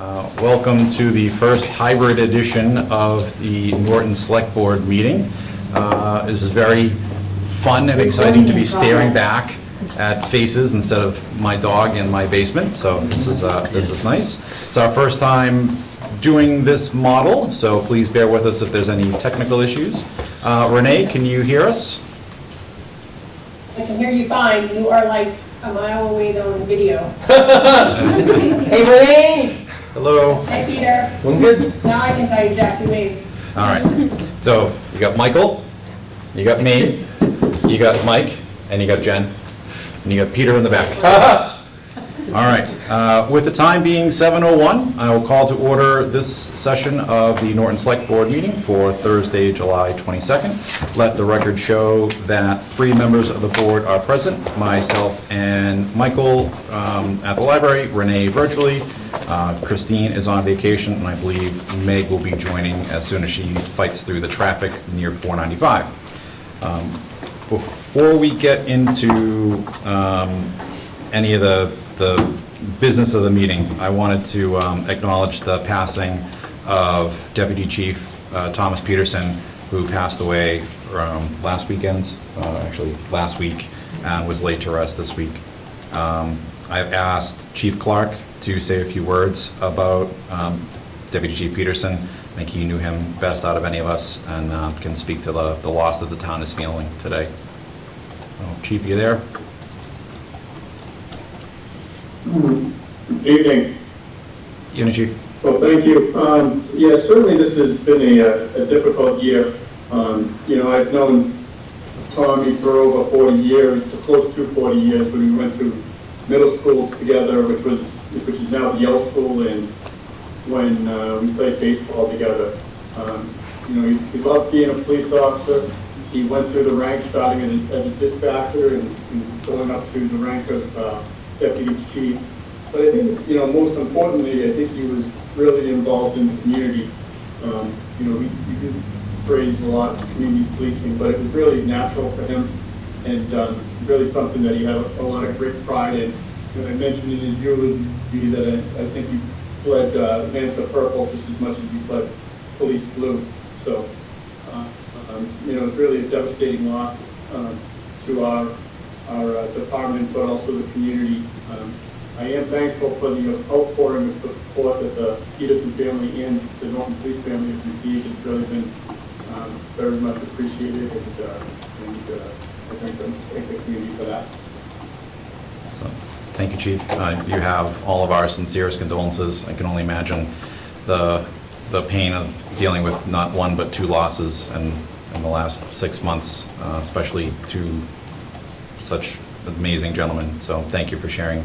Welcome to the first hybrid edition of the Norton Select Board meeting. This is very fun and exciting to be staring back at faces instead of my dog in my basement, so this is nice. It's our first time doing this model, so please bear with us if there's any technical issues. Renee, can you hear us? I can hear you fine. You are like a mile away though in video. Hey, Renee! Hello. Hi, Peter. I'm good. Now I can tell you Jack, you wave. All right, so you got Michael, you got me, you got Mike, and you got Jen, and you got Peter in the back. All right, with the time being 7:01, I will call to order this session of the Norton Select Board meeting for Thursday, July 22nd. Let the record show that 3 members of the board are present, myself and Michael at the library, Renee virtually. Christine is on vacation, and I believe Meg will be joining as soon as she fights through the traffic near 495. Before we get into any of the business of the meeting, I wanted to acknowledge the passing of Deputy Chief Thomas Peterson, who passed away last weekend, actually last week, and was laid to rest this week. I've asked Chief Clark to say a few words about Deputy Chief Peterson. I think he knew him best out of any of us and can speak to the loss that the town is feeling today. Chief, you there? Good evening. Evening, Chief. Well, thank you. Yeah, certainly this has been a difficult year. I've known Tommy for over 40 years, close to 40 years, when we went to middle schools together, which is now the Yale School, and when we played baseball together. He loved being a police officer. He went through the ranks, starting as a dispatcher and going up to the rank of deputy chief. But I think, most importantly, I think he was really involved in the community. We do praise a lot of community policing, but it was really natural for him, and really something that he had a lot of great pride in. And I mentioned in his eulogy that I think he fled Mansa Purple just as much as he fled Police Blue. So, it's really a devastating loss to our department, but also the community. I am thankful for the outpouring of support that the Peterson family and the Norton Police family have received. It's really been very much appreciated, and I thank the community for that. So, thank you, Chief. You have all of our sincerest condolences. I can only imagine the pain of dealing with not one but 2 losses in the last 6 months, especially 2 such amazing gentlemen. So thank you for sharing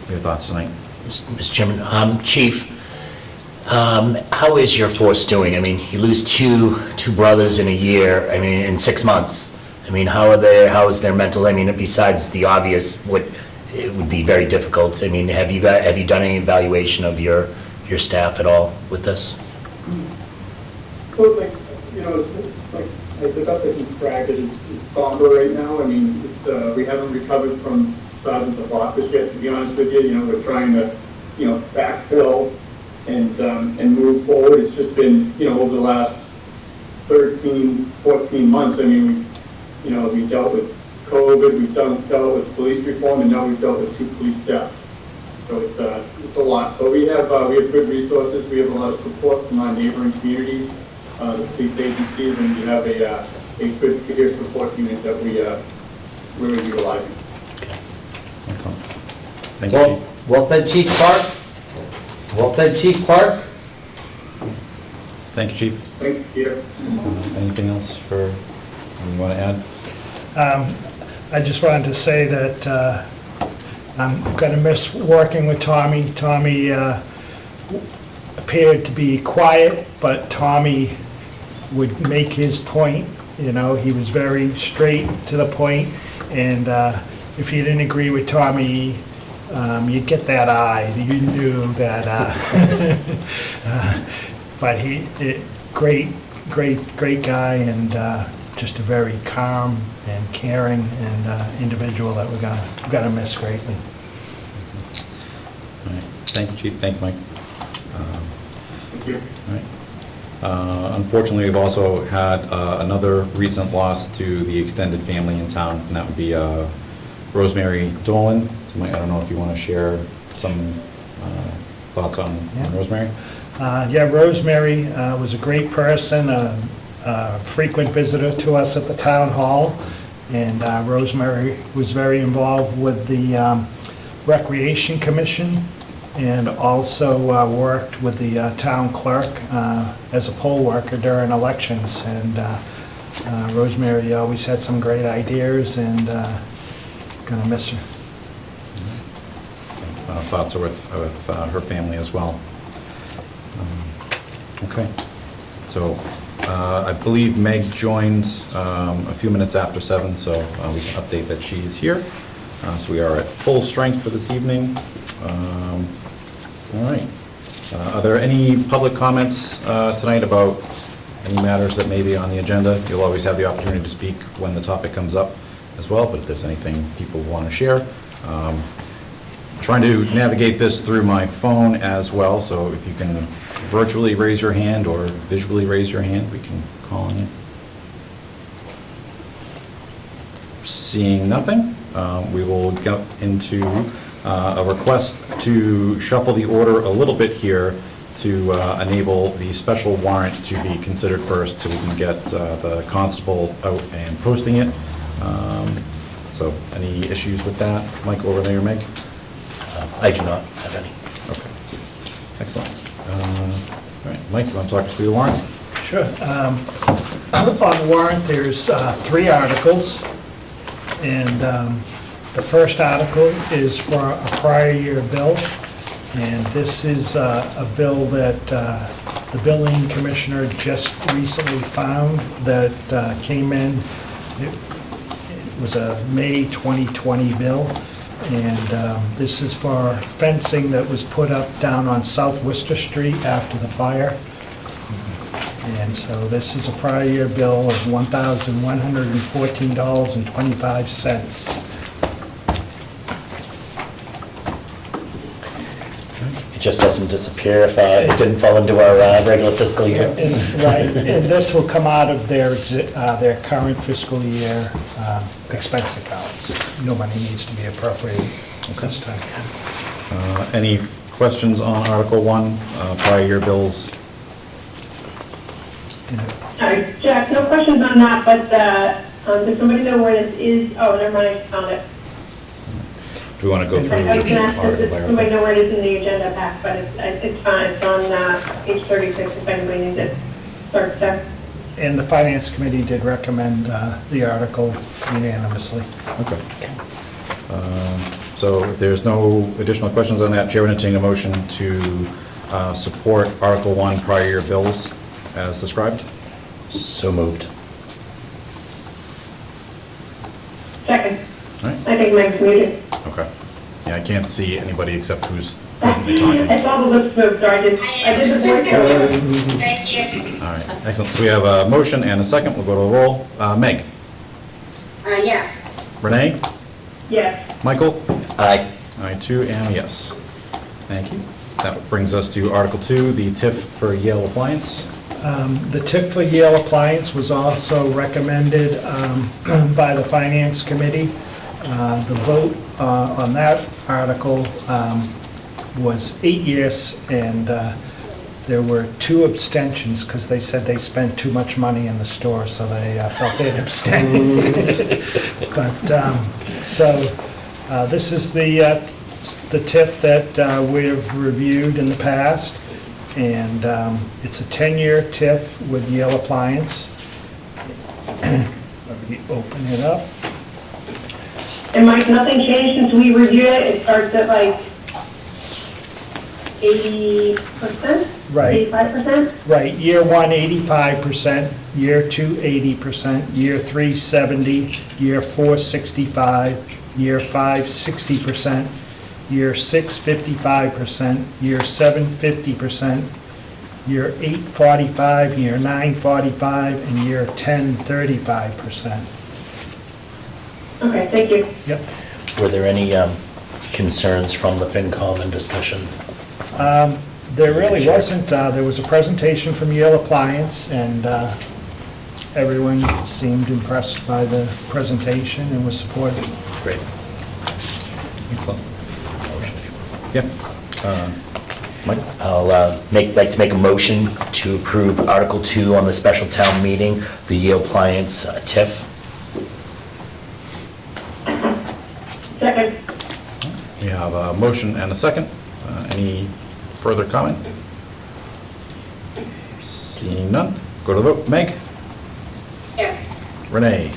your thoughts tonight. Mr. Chairman, Chief, how is your force doing? I mean, you lose two brothers in a year, in 6 months. How is their mental, besides the obvious, it would be very difficult. Have you done any evaluation of your staff at all with this? Well, the best I can describe it is somber right now. We haven't recovered from sergeant of office yet, to be honest with you. We're trying to, backfill and move forward. It's just been, over the last 13, 14 months. We dealt with COVID, we've dealt with police reform, and now we've dealt with 2 police deaths. So it's a lot. But we have good resources. We have a lot of support from our neighboring communities, the police agencies, and we have a good peer support unit that we're utilizing. Excellent. Thank you, Chief. Well said, Chief Clark. Well said, Chief Clark. Thank you, Chief. Thanks, Peter. Anything else you want to add? I just wanted to say that I'm going to miss working with Tommy. Tommy appeared to be quiet, but Tommy would make his point. He was very straight to the point, and if you didn't agree with Tommy, you'd get that eye. You knew that. But great guy, and just a very calm and caring and individual that we're gonna miss greatly. All right. Thank you, Chief. Thank you, Mike. Thank you. Right. Unfortunately, we've also had another recent loss to the extended family in town, and that would be Rosemary Dolan. So Mike, I don't know if you want to share some thoughts on Rosemary? Yeah, Rosemary was a great person, a frequent visitor to us at the town hall, and Rosemary was very involved with the Recreation Commission, and also worked with the town clerk as a poll worker during elections. And Rosemary always had some great ideas, and gonna miss her. Thoughts are with her family as well. Okay, so I believe Meg joined a few minutes after 7, so we can update that she is here. So we are at full strength for this evening. All right. Are there any public comments tonight about any matters that may be on the agenda? You'll always have the opportunity to speak when the topic comes up as well, but if there's anything people want to share. Trying to navigate this through my phone as well, so if you can virtually raise your hand or visually raise your hand, we can call on you. Seeing nothing, we will go into a request to shuffle the order a little bit here to enable the special warrant to be considered first, so we can get the constable out and posting it. So any issues with that, Mike, over there, Meg? I do not have any. Okay, excellent. All right, Mike, you want to talk us through the warrant? Sure. On the warrant, there's 3 articles, and the first article is for a prior year bill, and this is a bill that the building commissioner just recently found that came in. It was a May 2020 bill, and this is for fencing that was put up down on South Worcester Street after the fire. And so this is a prior year bill of $1,114.25. It just doesn't disappear if it didn't fall into our regular fiscal year. Right, and this will come out of their current fiscal year expense accounts. No money needs to be appropriated this time. Any questions on Article 1, prior year bills? Jack, no questions on that, but does somebody know where this is? Oh, never mind, I found it. Do we want to go through I was going to ask, article does by somebody article? know where it is in the agenda pack, but it's fine, it's on page 36 if anybody needs it. Start there. And the Finance Committee did recommend the article unanimously. Okay. So if there's no additional questions on that, Chair would entertain a motion to support Article 1, prior year bills as described. So moved. Second. All right, I think Mike's muted. okay. Yeah, I can't see anybody except who's presently talking. I saw the lips move, so I did the voice. Thank you. All right, excellent. So we have a motion and a second. We'll go to the roll. Meg? Yes. Renee? Yes. Michael? Aye. I too am yes. Thank you. That brings us to Article 2, the TIF for Yale Appliance. The TIF for Yale Appliance was also recommended by the Finance Committee. The vote on that article was 8 yes, and there were 2 abstentions because they said they spent too much money in the store, so they felt they'd abstain. But, this is the TIF that we've reviewed in the past, and it's a 10-year TIF with Yale Appliance. Let me open it up. And Mike, nothing changed since we reviewed it. It starts at like 80%? Right. 85%? Right, year 1, 85%, year 2, 80%, year 3, 70, year 4, 65, year 5, 60%, year 6, 55%, year 7, 50%, year 8, 45, year 9, 45, and year 10, 35%. Okay, thank you. Yep. Were there any concerns from the FinCom in discussion? There really wasn't. There was a presentation from Yale Appliance, and everyone seemed impressed by the presentation and was supportive. Great. Excellent. Yep. Mike? I'll like to make a motion to approve Article 2 on the special town meeting, the Yale Appliance TIF. Second. We have a motion and a second. Any further comment? Seeing none, go to the vote. Meg? Yes. Renee?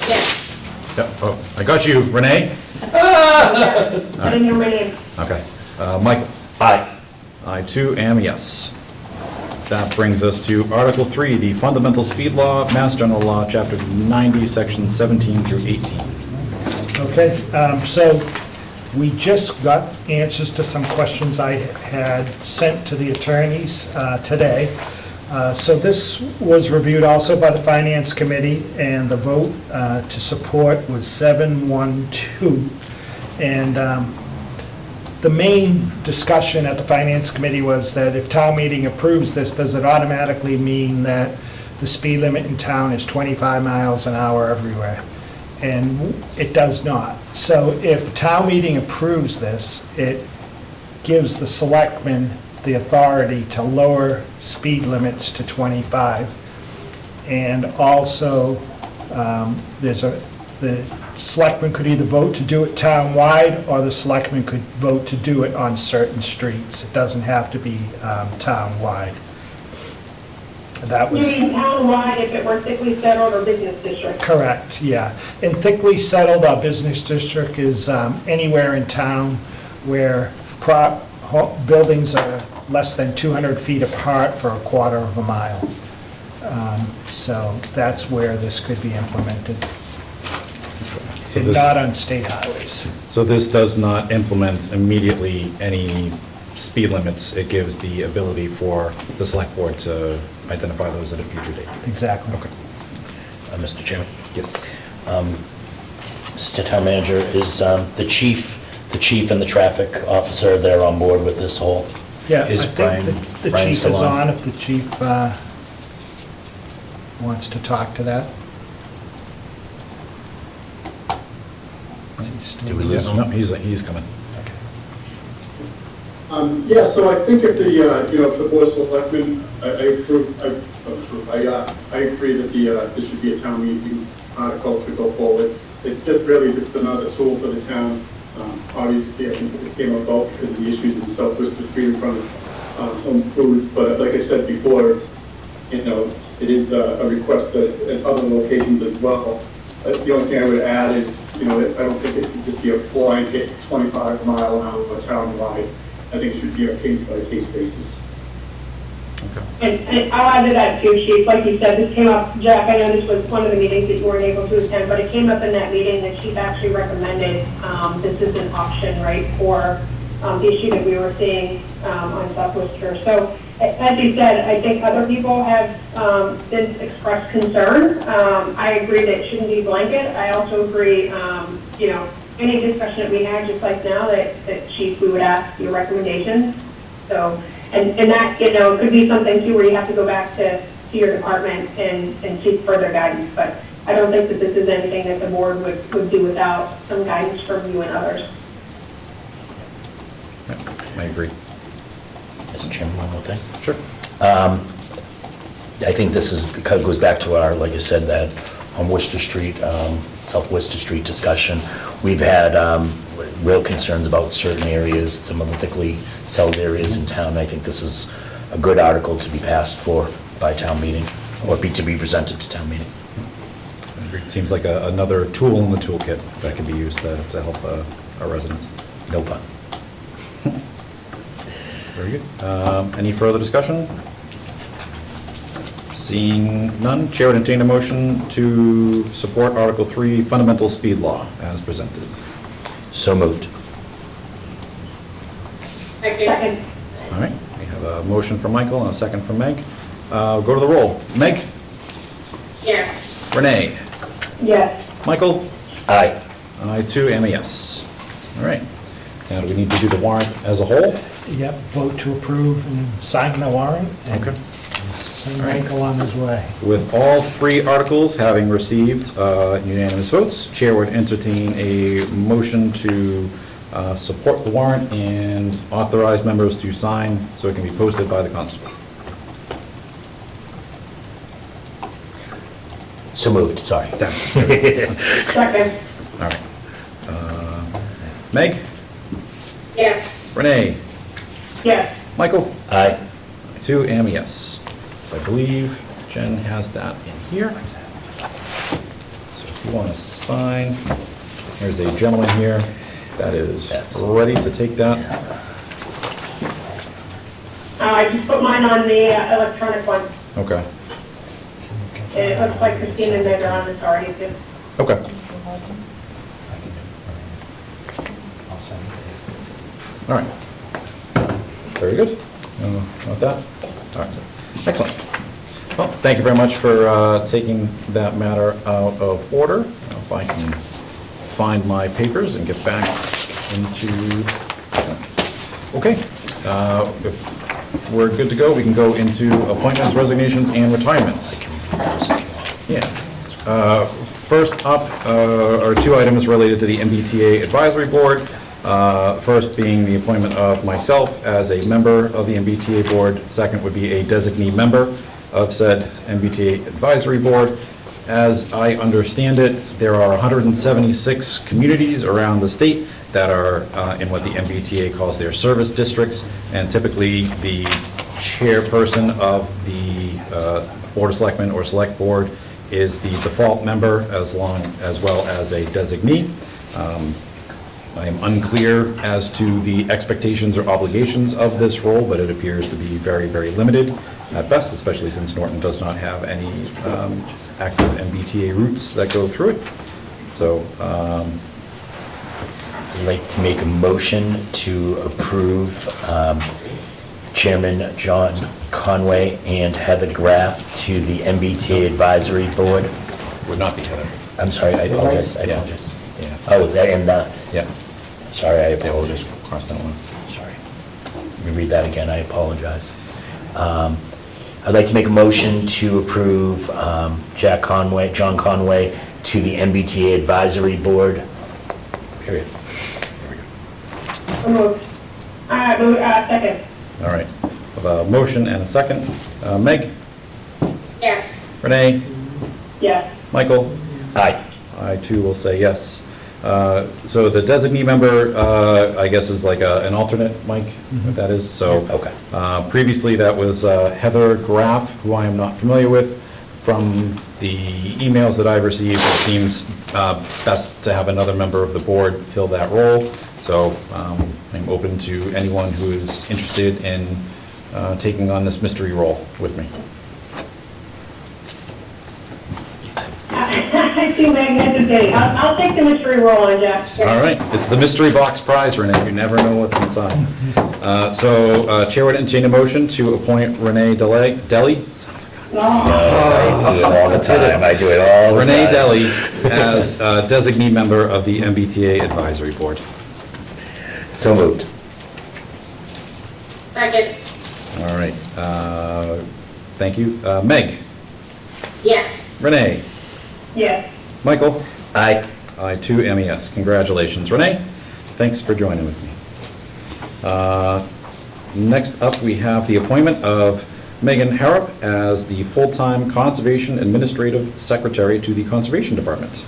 Yes. Yep, oh, I got you, Renee? I didn't hear my name. Okay. Michael? Aye. I too am a yes. That brings us to Article 3, the Fundamental Speed Law, Mass General Law, Chapter 90, Sections 17 through 18. Okay, so we just got answers to some questions I had sent to the attorneys today. So this was reviewed also by the Finance Committee, and the vote to support was 7-1-2. And the main discussion at the Finance Committee was that if town meeting approves this, does it automatically mean that the speed limit in town is 25 miles an hour everywhere? And it does not. So if town meeting approves this, it gives the selectmen the authority to lower speed limits to 25. And also, the selectmen could either vote to do it town-wide, or the selectmen could vote to do it on certain streets. It doesn't have to be town-wide. That You was mean town-wide if it were thickly settled or business district? correct, yeah. And thickly settled, our business district is anywhere in town where buildings are less than 200 feet apart for a quarter of a mile. So that's where this could be implemented. So And this, not on state highways. so this does not implement immediately any speed limits. It gives the ability for the select board to identify those at a future date. Exactly. Okay. Mr. Chairman? Yes. Mr. Town Manager, is the chief and the traffic officer, they're on board with this whole? Yeah, I Is think Brian- the Brian chief still is on? on, if the chief wants to talk to that. Is he still- Did we lose him? No, he's coming. Okay. Yeah, so I think if the, if the board of selectmen, I agree that this should be a town meeting article to go forward. It's just really just another tool for the town. Obviously, I think it came about because of the issues in Southwest Street in front of Home Foods, but like I said before, it is a request that at other locations as well. The only thing I would add is, I don't think it should just be a blanket 25 mile an hour town-wide. I think it should be a case-by-case basis. And I'll add to that too, Chief, like you said, this came up, Jack, I know this was one of the meetings that you weren't able to attend, but it came up in that meeting that Chief actually recommended this is an option, right, for the issue that we were seeing on Southwest here. So, as you said, I think other people have since expressed concern. I agree that it shouldn't be blanket. I also agree, any discussion that we had, just like now, that Chief, we would ask your recommendations. So, and that, could be something too where you have to go back to your department and seek further guidance. But I don't think that this is anything that the board would do without some guidance from you and others. Yeah, I agree. Mr. Chairman, one more thing. Sure. I think this goes back to our, like you said, that on Worcester Street, South Worcester Street discussion. We've had real concerns about certain areas, some of the thickly settled areas in town. I think this is a good article to be passed by town meeting, or to be presented to town meeting. I agree. It seems like another tool in the toolkit that can be used to help our residents. No pun. Very good. Any further discussion? Seeing none, Chair would entertain a motion to support Article 3, Fundamental Speed Law, as presented. So moved. Second. All right, we have a motion from Michael and a second from Meg. Go to the roll. Meg? Yes. Renee? Yes. Michael? Aye. I too am a yes. All right. Now, do we need to do the warrant as a whole? Yep, vote to approve and sign the warrant. and Okay. Send Michael on his way. With all three articles having received unanimous votes, Chair would entertain a motion to support the warrant and authorize members to sign so it can be posted by the constable. So moved, sorry. Second. All right. Meg? Yes. Renee? Yes. Michael? Aye. 2 and a yes. I believe Jen has that in here. So if you want to sign, there's a gentleman here that is ready to take that. I just put mine on the electronic one. Okay. It looks like Christina and Meg are on this already too. Okay. All right. Very good. Want that? Yes. All right. Excellent. Well, thank you very much for taking that matter out of order. If I can find my papers and get back into... Okay. If we're good to go, we can go into appointments, resignations, and retirements. Yeah. First up are 2 items related to the MBTA Advisory Board. First being the appointment of myself as a member of the MBTA Board. Second would be a designee member of said MBTA Advisory Board. As I understand it, there are 176 communities around the state that are in what the MBTA calls their service districts, and typically the chairperson of the Board of Selectmen or Select Board is the default member as well as a designee. I am unclear as to the expectations or obligations of this role, but it appears to be very, very limited at best, especially since Norton does not have any active MBTA routes that go through it. So, I'd like to make a motion to approve Chairman John Conway and Heather Graff to the MBTA Advisory Board. would not be Heather. I'm sorry, I apologize. I Yeah. apologize. Yeah. Oh, and Yeah. sorry, I Yeah, we'll apologize. just cross that one. Sorry. Let me read that again, I apologize. I'd like to make a motion to approve John Conway to the MBTA Advisory Board, period. So moved. Second. All right. I have a motion and a second. Meg? Yes. Renee? Yes. Michael? Aye. I too will say yes. So the designee member, I guess, is like an alternate, Mike, what that is, so. Okay. Previously, that was Heather Graff, who I am not familiar with. From the emails that I've received, it seems best to have another member of the board fill that role. So I'm open to anyone who is interested in taking on this mystery role with me. I see Meg hesitating. I'll take the mystery roll on, Jack. All right, it's the mystery box prize, Renee, you never know what's inside. So Chair would entertain a motion to appoint Renee Deli? No. I do it all the time, I do it all the time. Renee Deli as designee member of the MBTA Advisory Board. So moved. Second. All right, thank you. Meg? Yes. Renee? Yes. Michael? Aye. I too am a yes. Congratulations. Renee, thanks for joining with me. Next up, we have the appointment of Megan Harrop as the full-time Conservation Administrative Secretary to the Conservation Department.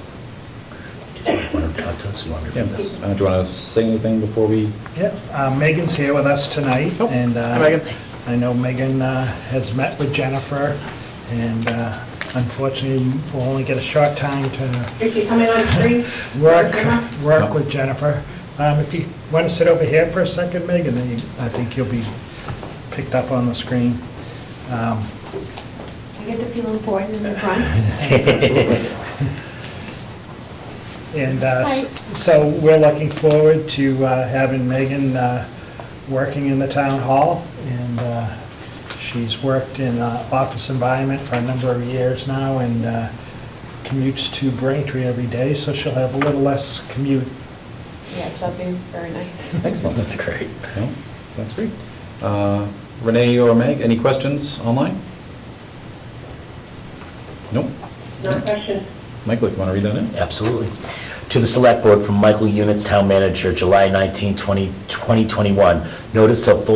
Do you want to talk to us? You want to Yeah, read this? do you want to say anything before we? Yeah, Megan's here with us tonight, Oh, and hi, Megan. I know Megan has met with Jennifer, and unfortunately, we'll only get a short time to Is she coming on screen? work with Jennifer. If you want to sit over here for a second, Megan, then I think you'll be picked up on the screen. I get to feel important in this run. And Hi. so we're looking forward to having Megan working in the town hall, and she's worked in office environment for a number of years now, and commutes to Braintree every day, so she'll have a little less commute Yes, that'd be very nice. Excellent. That's great. No, that's great. Renee or Meg, any questions online? Nope. No question. Michael, you want to read that in? Absolutely. To the Select Board from Michael Units, Town Manager, July 19, 2021. Notice of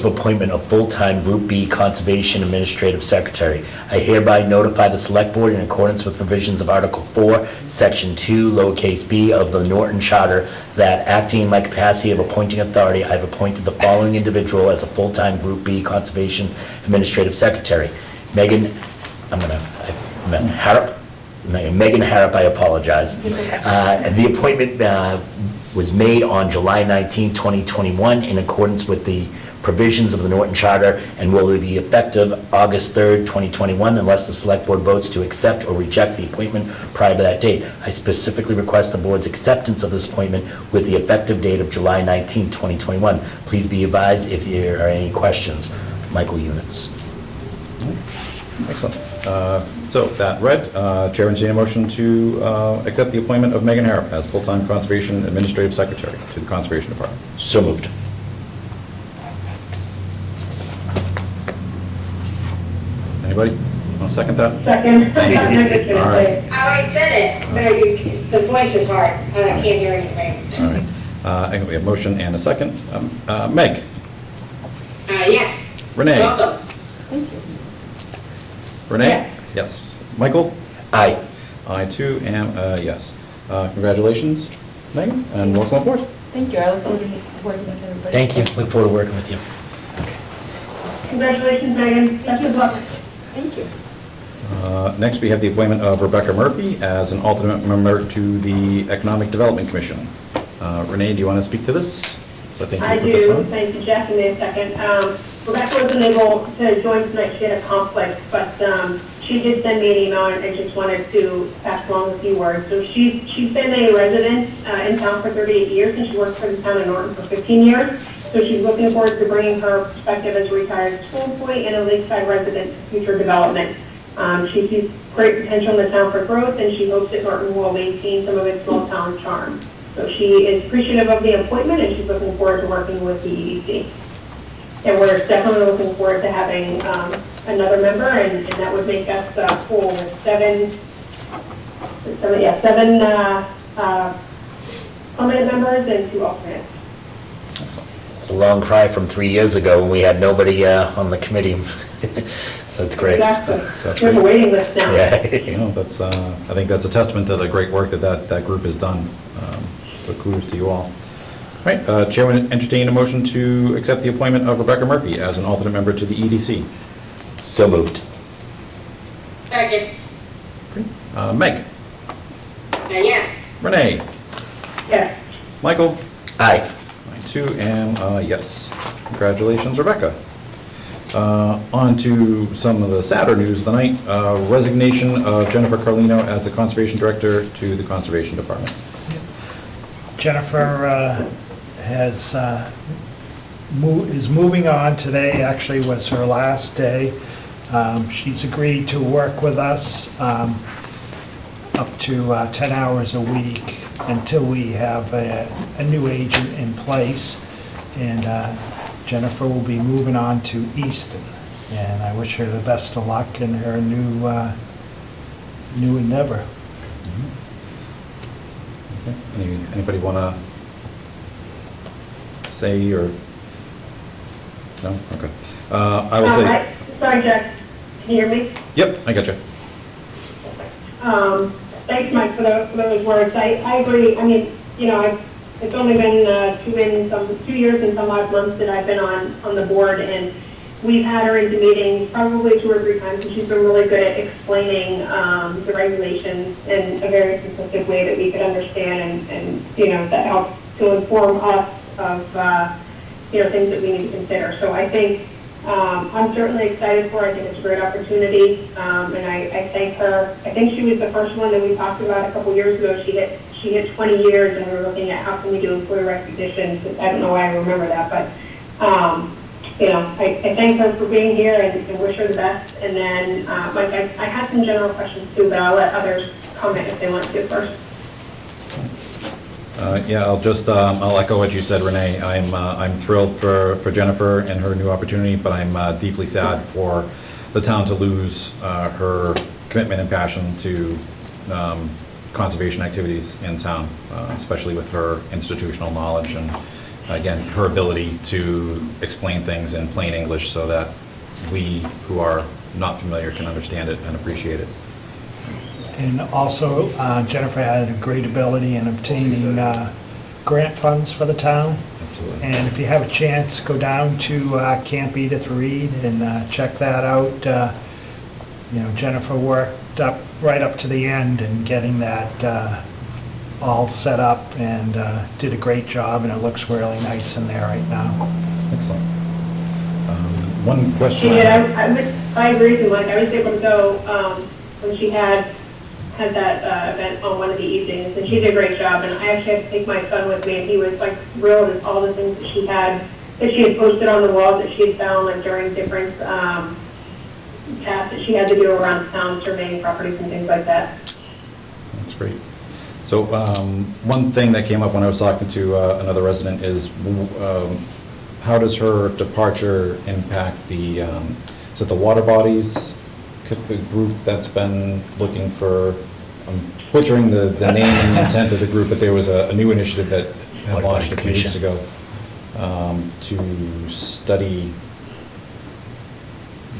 appointment of full-time Group B Conservation Administrative Secretary. I hereby notify the Select Board in accordance with provisions of Article 4, Section 2, lowercase b of the Norton Charter that acting in my capacity of appointing authority, I have appointed the following individual as a full-time Group B Conservation Administrative Secretary. Megan Harrop, I apologize. The appointment was made on July 19, 2021, in accordance with the provisions of the Norton Charter, and will be effective August 3rd, 2021, unless the Select Board votes to accept or reject the appointment prior to that date. I specifically request the Board's acceptance of this appointment with the effective date of July 19, 2021. Please be advised if there are any questions. Michael Units. Excellent. So that read, Chair entertains a motion to accept the appointment of Megan Harrop as full-time Conservation Administrative Secretary to the Conservation Department. So moved. Anybody want to second that? Second. All right. I already said it, but the voice is hard, I can't hear anything. All right. And we have motion and a second. Meg? Yes. Renee? Welcome. Thank you. Renee? Yes. Michael? Aye. I too am a yes. Congratulations, Megan, and welcome aboard. Thank you. I look forward to working with everybody. Thank you. Look forward to working with you. Congratulations, Megan. Best of luck. Thank you. Next, we have the appointment of Rebecca Murphy as an alternate member to the Economic Development Commission. Renee, do you want to speak to this? So I do. Thank you, Jeff. Give me a second. Rebecca wasn't able to join tonight. She had a conflict, but she did send me an email, and I just wanted to pass along a few words. So she's been a resident in town for 38 years, and she worked for the town of Norton for 15 years. So she's looking forward to bringing her perspective as a retired school employee and a lakeside resident to future development. She sees great potential in the town for growth, and she hopes that Norton will maintain some of its small town charm. So she is appreciative of the appointment, and she's looking forward to working with the EDC. And we're definitely looking forward to having another member, and that would make us full with seven permanent members and 2 alternates. Excellent. It's a long cry from 3 years ago when we had nobody on the committee. So it's great. Exactly. That's There's a great. waiting list now. Yeah. No, that's, I think that's a testament to the great work that group has done. So kudos to you all. All right, Chair would entertain a motion to accept the appointment of Rebecca Murphy as an alternate member to the EDC. So moved. Second. Meg? Yes. Renee? Yes. Michael? Aye. I too am a yes. Congratulations, Rebecca. On to some of the sadder news of the night. Resignation of Jennifer Carlino as the Conservation Director to the Conservation Department. Jennifer is moving on today. Actually was her last day. She's agreed to work with us up to 10 hours a week until we have a new agent in place. And Jennifer will be moving on to Easton. And I wish her the best of luck in her new endeavor. Okay. Anybody want to say or? No? Okay. I will say. Sorry, Jack. Can you hear me? Yep, I got you. Thanks, Mike, for those words. I agree. I mean, you know, it's only been 2 years and some odd months that I've been on the board, and we've had her into meetings probably 2 or 3 times, and she's been really good at explaining the regulations in a very specific way that we could understand, and you know, that helps to inform us of you know, things that we need to consider. So I think I'm certainly excited for it. I think it's a great opportunity, and I thank her. I think she was the first one that we talked about a couple years ago. She hit 20 years, and we were looking at how can we do employee recognition. I don't know why I remember that, but you know, I thank her for being here and wish her the best. And then, Mike, I had some general questions too, but I'll let others comment if they want to first. Yeah, I'll echo what you said, Renee. I'm thrilled for Jennifer and her new opportunity, but I'm deeply sad for the town to lose her commitment and passion to conservation activities in town, especially with her institutional knowledge and, again, her ability to explain things in plain English so that we who are not familiar can understand it and appreciate it. And also, Jennifer had a great ability in obtaining grant funds for the town. Absolutely. And if you have a chance, go down to Camp Edith Reed and check that out. Jennifer worked right up to the end and getting that all set up and did a great job, and it looks really nice in there right now. Excellent. One question. I agree with you, Mike. I was able to go when she had that event on one of the evenings, and she did a great job. And I actually had to take my son with me, and he was like thrilled at all the things that she had posted on the walls that she had found like during different tasks that she had to do around town, surveying properties and things like that. That's great. So one thing that came up when I was talking to another resident is how does her departure impact the water bodies group that's been looking for, I'm butchering the name and intent of the group, but there was a new initiative that had Water launched a few Bodies weeks ago to study,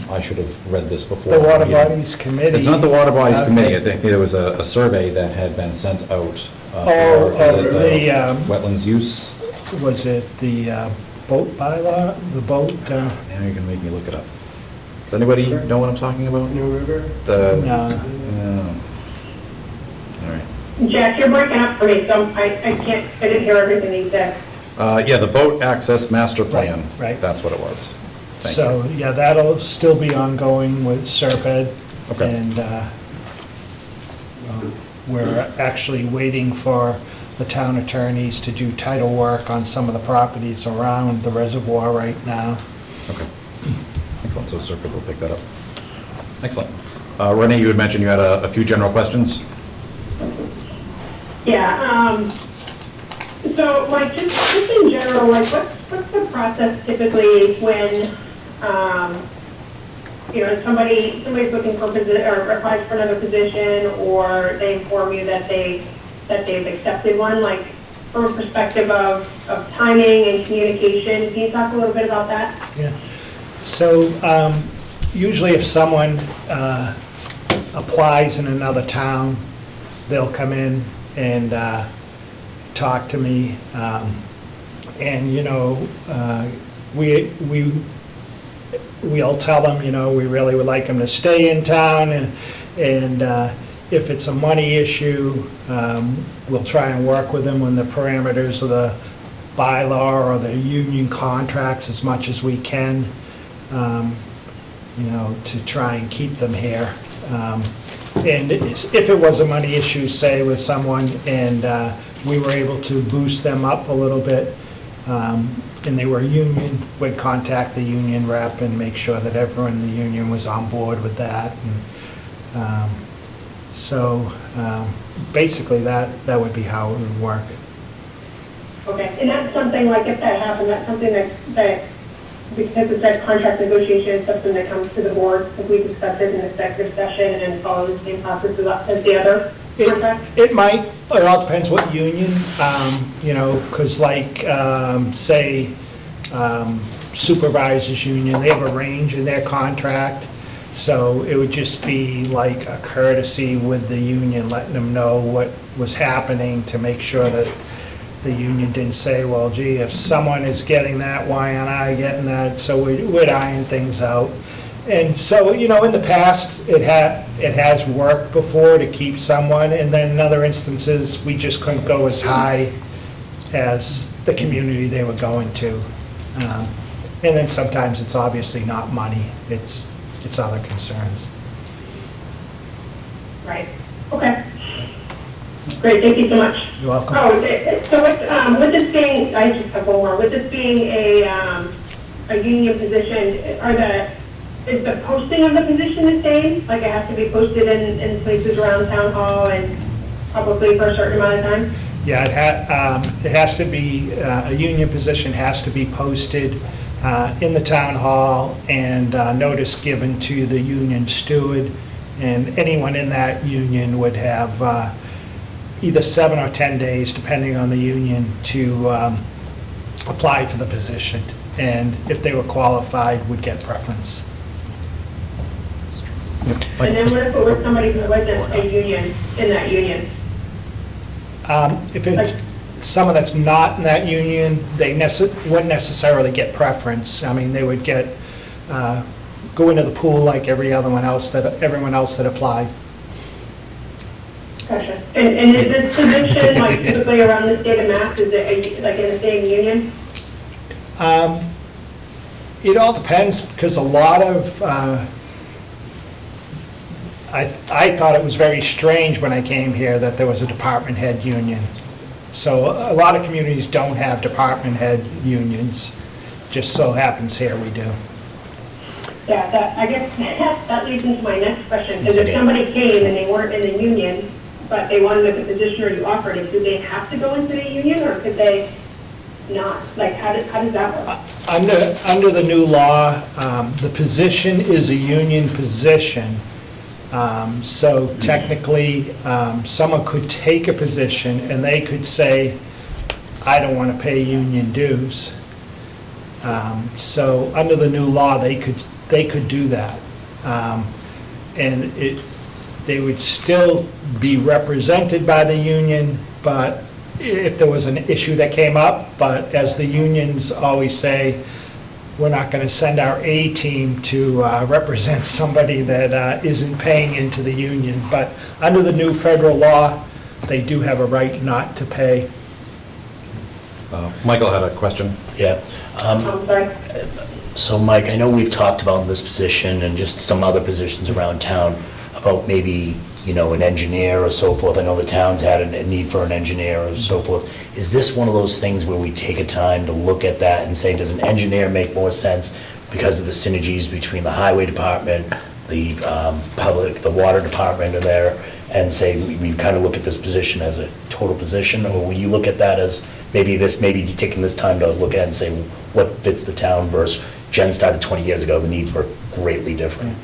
I should have read this before. The Water Bodies Committee. It's not the Water Bodies Okay. Committee. I think there was a survey that had been sent out. Wetlands use? Was it the boat bylaw, the boat? Now you're going to make me look it up. Does anybody know what I'm talking about? New River? No. All right. Jack, you're breaking up for me, so I didn't hear everything you said. Yeah, the boat access master plan. Right. That's what it was. Thank So, you. yeah, that'll still be ongoing with Serped. Okay. And we're actually waiting for the town attorneys to do title work on some of the properties around the reservoir right now. Okay. Excellent. So Serpent will pick that up. Excellent. Renee, you had mentioned you had a few general questions. Yeah, so like just in general, like what's the process typically when, somebody's looking for a position or applies for another position, or they inform you that they've accepted one, like from a perspective of timing and communication, can you talk a little bit about that? Yeah. So usually if someone applies in another town, they'll come in and talk to me. We'll tell them, we really would like them to stay in town, and if it's a money issue, we'll try and work with them when the parameters of the bylaw or the union contracts as much as we can, to try and keep them here. And if it was a money issue, say with someone, and we were able to boost them up a little bit, and they were union, we'd contact the union rep and make sure that everyone in the union was on board with that. And basically that would be how it would work. Okay, and that's something like if that happened, that's something that because it's that contract negotiation, it's something that comes to the board, if we discuss it in executive session and follow the same process as the other contract? It might, it all depends what union, because say, supervisors union, they have a range in their contract, so it would just be like a courtesy with the union, letting them know what was happening to make sure that the union didn't say, well, gee, if someone is getting that, why aren't I getting that? So we'd iron things out. And so, in the past, it has worked before to keep someone, and then in other instances, we just couldn't go as high as the community they were going to. And then sometimes it's obviously not money, it's other concerns. Right, okay. Great, thank you so much. You're welcome. Oh, so with this being, I just have one more, with this being a union position, is the posting of the position the same? Like it has to be posted in places around town hall and probably for a certain amount of time? Yeah, it has to be, a union position has to be posted in the town hall and notice given to the union steward, and anyone in that union would have either 7 or 10 days, depending on the union, to apply for the position, and if they were qualified, would get preference. And then what if it was somebody who wasn't a union, in that union? If it's someone that's not in that union, they wouldn't necessarily get preference. I mean, they would get, go into the pool like everyone else that applied. Gotcha. And is this position, like typically around the state of Mass, is it like in the same union? It all depends, because a lot of, I thought it was very strange when I came here that there was a department head union. So a lot of communities don't have department head unions. Just so happens here we do. Yeah, I guess that leads into my next question. Because if somebody came and they weren't in the union, but they wanted the position or you offered it, do they have to go into the union, or could they not? Like, how does that work? Under the new law, the position is a union position. So technically, someone could take a position and they could say, I don't want to pay union dues. So under the new law, they could do that. And they would still be represented by the union, but if there was an issue that came up, but as the unions always say, we're not going to send our A-team to represent somebody that isn't paying into the union. But under the new federal law, they do have a right not to pay. Michael had a question. Yeah. I'm sorry. So Mike, I know we've talked about this position and just some other positions around town about maybe, an engineer or so forth. I know the town's had a need for an engineer or so forth. Is this one of those things where we take a time to look at that and say, does an engineer make more sense because of the synergies between the highway department, the the water department are there, and say, we kind of look at this position as a total position, or will you look at that as maybe you taking this time to look at it and say, what fits the town versus Jen started 20 years ago, the needs were greatly different?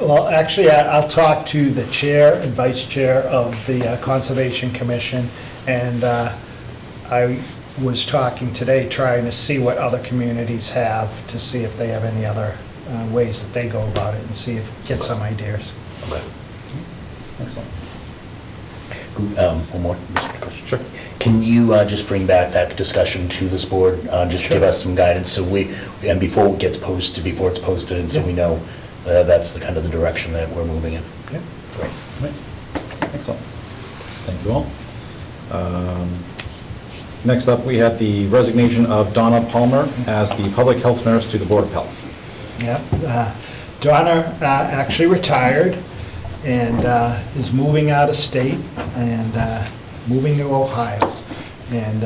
Well, actually, I'll talk to the chair and vice chair of the Conservation Commission, and I was talking today, trying to see what other communities have, to see if they have any other ways that they go about it, and get some ideas. Okay. Excellent. One more question. Sure. Can you just bring back that discussion to this board, just give us some guidance, so and before it's posted, and so we know that's the kind of the direction that we're moving in. Yeah. Great. Right. Excellent. Thank you all. Next up, we have the resignation of Donna Palmer as the public health nurse to the Board of Health. Yeah. Donna actually retired and is moving out of state and moving to Ohio. And,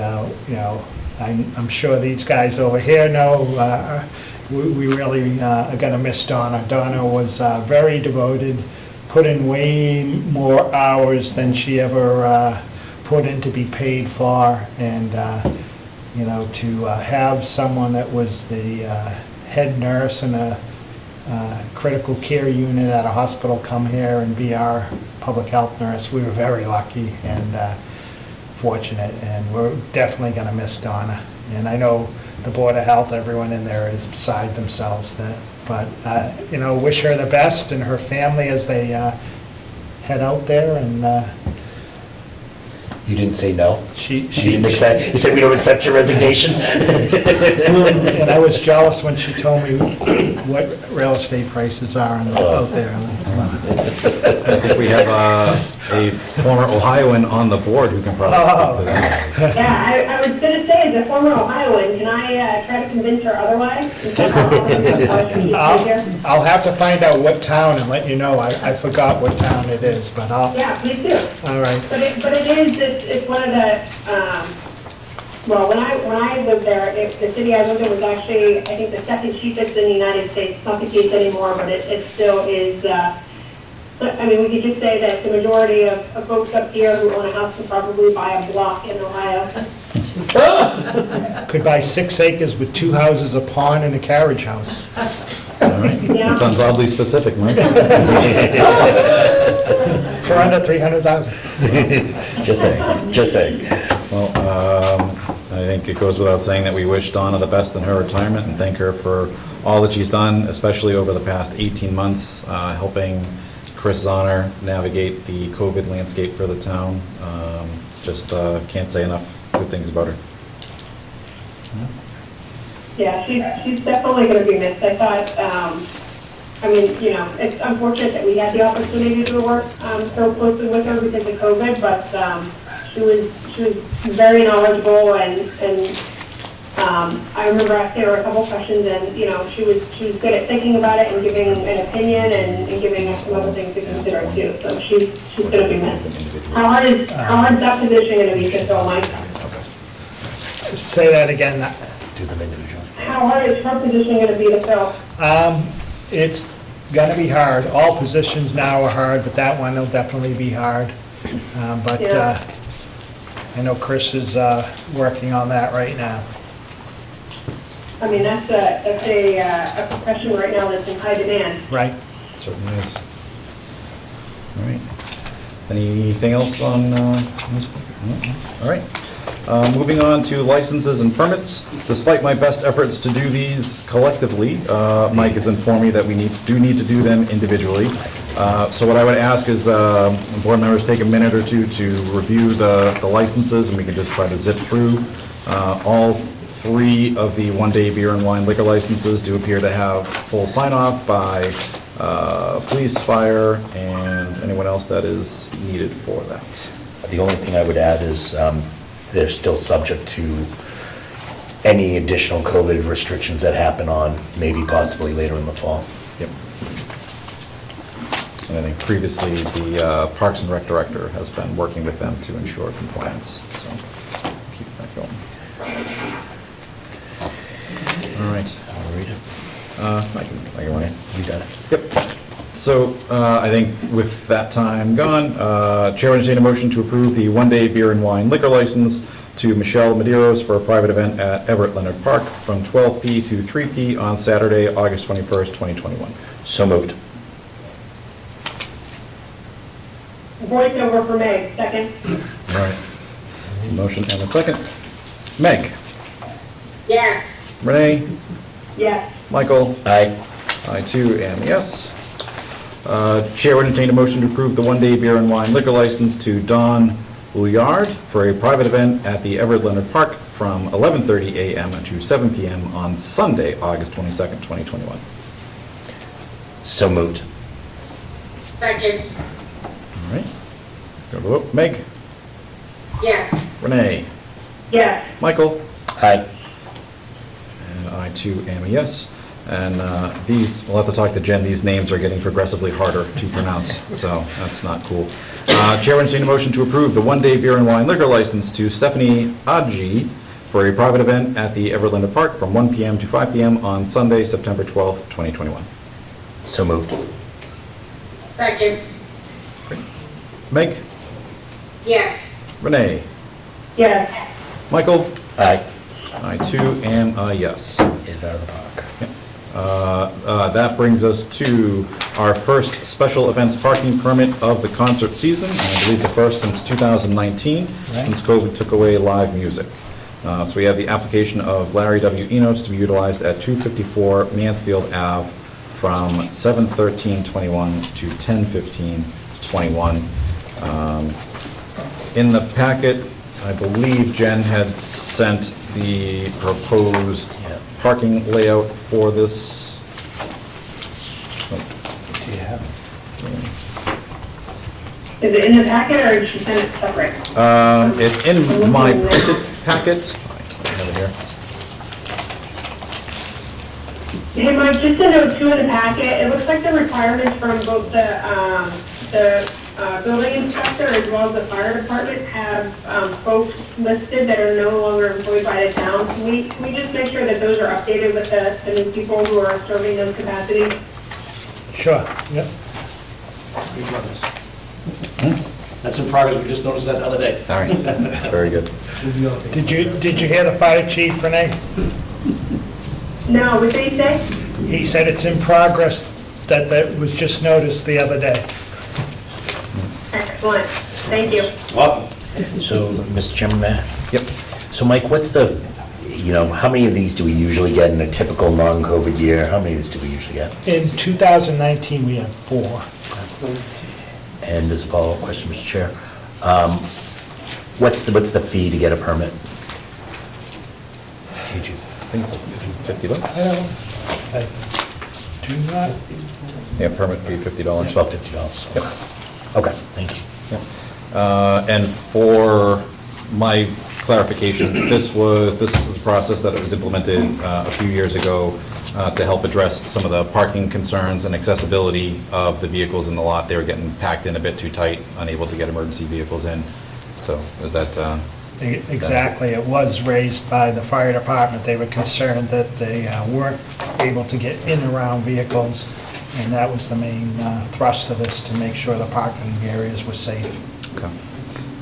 I'm sure these guys over here know we really are going to miss Donna. Donna was very devoted, put in way more hours than she ever put in to be paid for. And, to have someone that was the head nurse in a critical care unit at a hospital come here and be our public health nurse, we were very lucky and fortunate, and we're definitely going to miss Donna. And I know the Board of Health, everyone in there is beside themselves, but wish her the best and her family as they head out there. And You didn't say no? she didn't accept, you said we don't accept your resignation? and I was jealous when she told me what real estate prices are out there. I think we have a former Ohioan on the board who can probably speak to that. Yeah, I was going to say, as a former Ohioan, can I try to convince her otherwise? I'll have to find out what town and let you know. I forgot what town it is, but I'll. Yeah, please do. All right. But it's one of the, well, when I lived there, the city I lived in was actually, I think, the second cheapest in the United States. It's not the case anymore, but it still is I mean, we could just say that the majority of folks up here who own a house could probably buy a block in Ohio. Could buy 6 acres with 2 houses, a pond, and a carriage house. All right. Yeah. That sounds oddly specific, Mike. For under 300,000. Just saying, just saying. Well, I think it goes without saying that we wish Donna the best in her retirement and thank her for all that she's done, especially over the past 18 months, helping Chris Zonner navigate the COVID landscape for the town. Just can't say enough good things about her. Yeah, she's definitely going to be missed. I thought, I mean, you know, it's unfortunate that we had the opportunity to work so closely with her because of COVID, but she was very knowledgeable and I remember asking her a couple questions and, you know, she was good at thinking about it and giving an opinion and giving us some other things to consider too. So she's going to be missed. How hard is that position going to be to fill, Mike? Say that again. Do them individually. How hard is her position going to be to fill? It's gonna be hard. All positions now are hard, but that one will definitely be hard. But Yeah. I know Chris is working on that right now. I mean, that's a profession right now that's in high demand. Right? Certainly is. All right. Anything else on this? No? All right. Moving on to licenses and permits. Despite my best efforts to do these collectively, Mike has informed me that we do need to do them individually. So what I would ask is board members take a minute or two to review the licenses, and we can just try to zip through. All 3 of the one-day beer and wine liquor licenses do appear to have full sign-off by police, fire, and anyone else that is needed for that. The only thing I would add is they're still subject to any additional COVID restrictions that happen on maybe possibly later in the fall. Yep. And I think previously the Parks and Rec Director has been working with them to ensure compliance, so keep that going. All right. I'll read it. I can run it. You got it. Yep. So I think with that time gone, Chair would entertain a motion to approve the one-day beer and wine liquor license to Michelle Medeiros for a private event at Everett Leonard Park from 12 p. to 3 p. on Saturday, August 21st, 2021. So moved. Voice over for Meg, second. All right. Motion and a second. Meg? Yes. Renee? Yes. Michael? Aye. I too am yes. Chair would entertain a motion to approve the one-day beer and wine liquor license to Don Bouillard for a private event at the Everett Leonard Park from 11:30 a.m. to 7 p.m. on Sunday, August 22nd, 2021. So moved. Second. All right. Go to the vote. Meg? Yes. Renee? Yes. Michael? Aye. And I too am a yes. And these, we'll have to talk to Jen, these names are getting progressively harder to pronounce, so that's not cool. Chair would entertain a motion to approve the one-day beer and wine liquor license to Stephanie Adji for a private event at the Everett Leonard Park from 1 p.m. to 5 p.m. on Sunday, September 12th, 2021. So moved. Second. Meg? Yes. Renee? Yes. Michael? Aye. I too am a yes. Get it out of the park. That brings us to our first special events parking permit of the concert season, and I believe the first since 2019, since COVID took away live music. So we have the application of Larry W. Enos to be utilized at 254 Mansfield Ave from 7/13/21 to 10/15/21. In the packet, I believe Jen had sent the proposed parking layout for this. Do you have? Is it in the packet or did she send it separate? It's in my printed packet. I have it here. Hey, Mike, just a note too in the packet, it looks like the requirements from both the building inspector as well as the fire department have folks listed that are no longer employed by the town. Can we just make sure that those are updated with the new people who are serving those capacities? Sure, yep. Three brothers. That's in progress, we just noticed that the other day. All right, very good. Did you hear the fire chief, Renee? No, what did he say? He said it's in progress, that was just noticed the other day. Excellent, thank you. Welcome. So, Mr. Chairman, may I? Yep. So Mike, what's the, how many of these do we usually get in a typical non-COVID year? How many of these do we usually get? In 2019, we had 4. And as a follow-up question, Mr. Chair, what's the fee to get a permit? I think it's like $50. I do not, Yeah, permit fee, $50. It's about $50. Yep. Okay, thank you. Yep. And for my clarification, this is a process that was implemented a few years ago to help address some of the parking concerns and accessibility of the vehicles in the lot. They were getting packed in a bit too tight, unable to get emergency vehicles in. So is that... exactly, it was raised by the fire department. They were concerned that they weren't able to get in and around vehicles, and that was the main thrust of this, to make sure the parking areas were safe. Okay.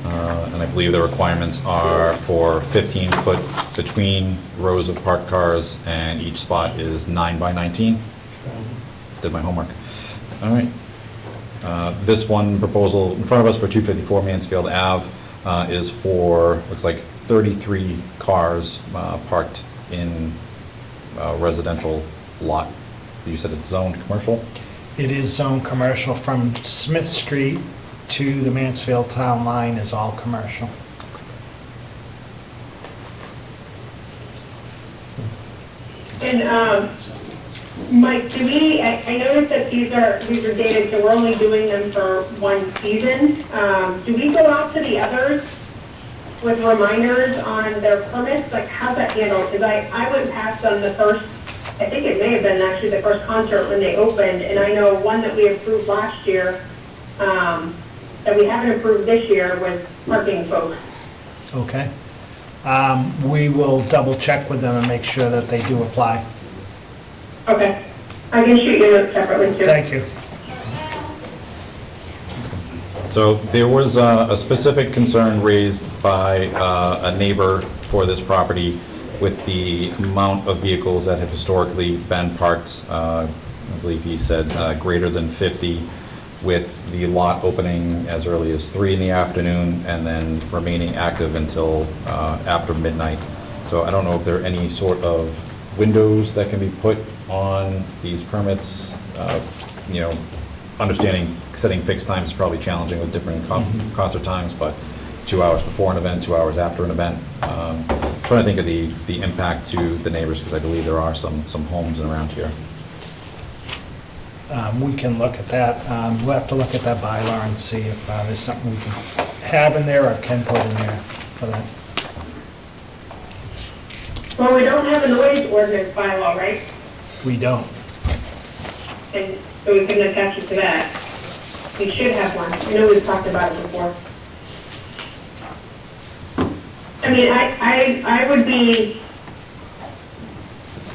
And I believe the requirements are for 15 foot between rows of parked cars, and each spot is 9 by 19. Did my homework. All right. This one proposal in front of us for 254 Mansfield Ave is for, looks like 33 cars parked in a residential lot. You said it's zoned commercial? It is zone commercial from Smith Street to the Mansfield Town Line is all commercial. And, Mike, do we, I noticed that these are dated, so we're only doing them for one season. Do we go out to the others with reminders on their permits? Like, how's that handled? Because I went past them the first, I think it may have been actually the first concert when they opened, and I know one that we approved last year, that we haven't approved this year was parking folks. Okay. We will double check with them and make sure that they do apply. Okay. I can shoot you notes separately too. Thank you. So there was a specific concern raised by a neighbor for this property with the amount of vehicles that have historically been parked. I believe he said greater than 50, with the lot opening as early as 3 in the afternoon and then remaining active until after midnight. So I don't know if there are any sort of windows that can be put on these permits. Understanding setting fixed times is probably challenging with different concert times, but 2 hours before an event, 2 hours after an event. Trying to think of the impact to the neighbors, because I believe there are some homes around here. We can look at that. We'll have to look at that bylaw and see if there's something we can have in there or can put in there for that. Well, we don't have a noise ordinance bylaw, right? We don't. And so we can attach it to that. We should have one. I know we've talked about it before. I mean, I would be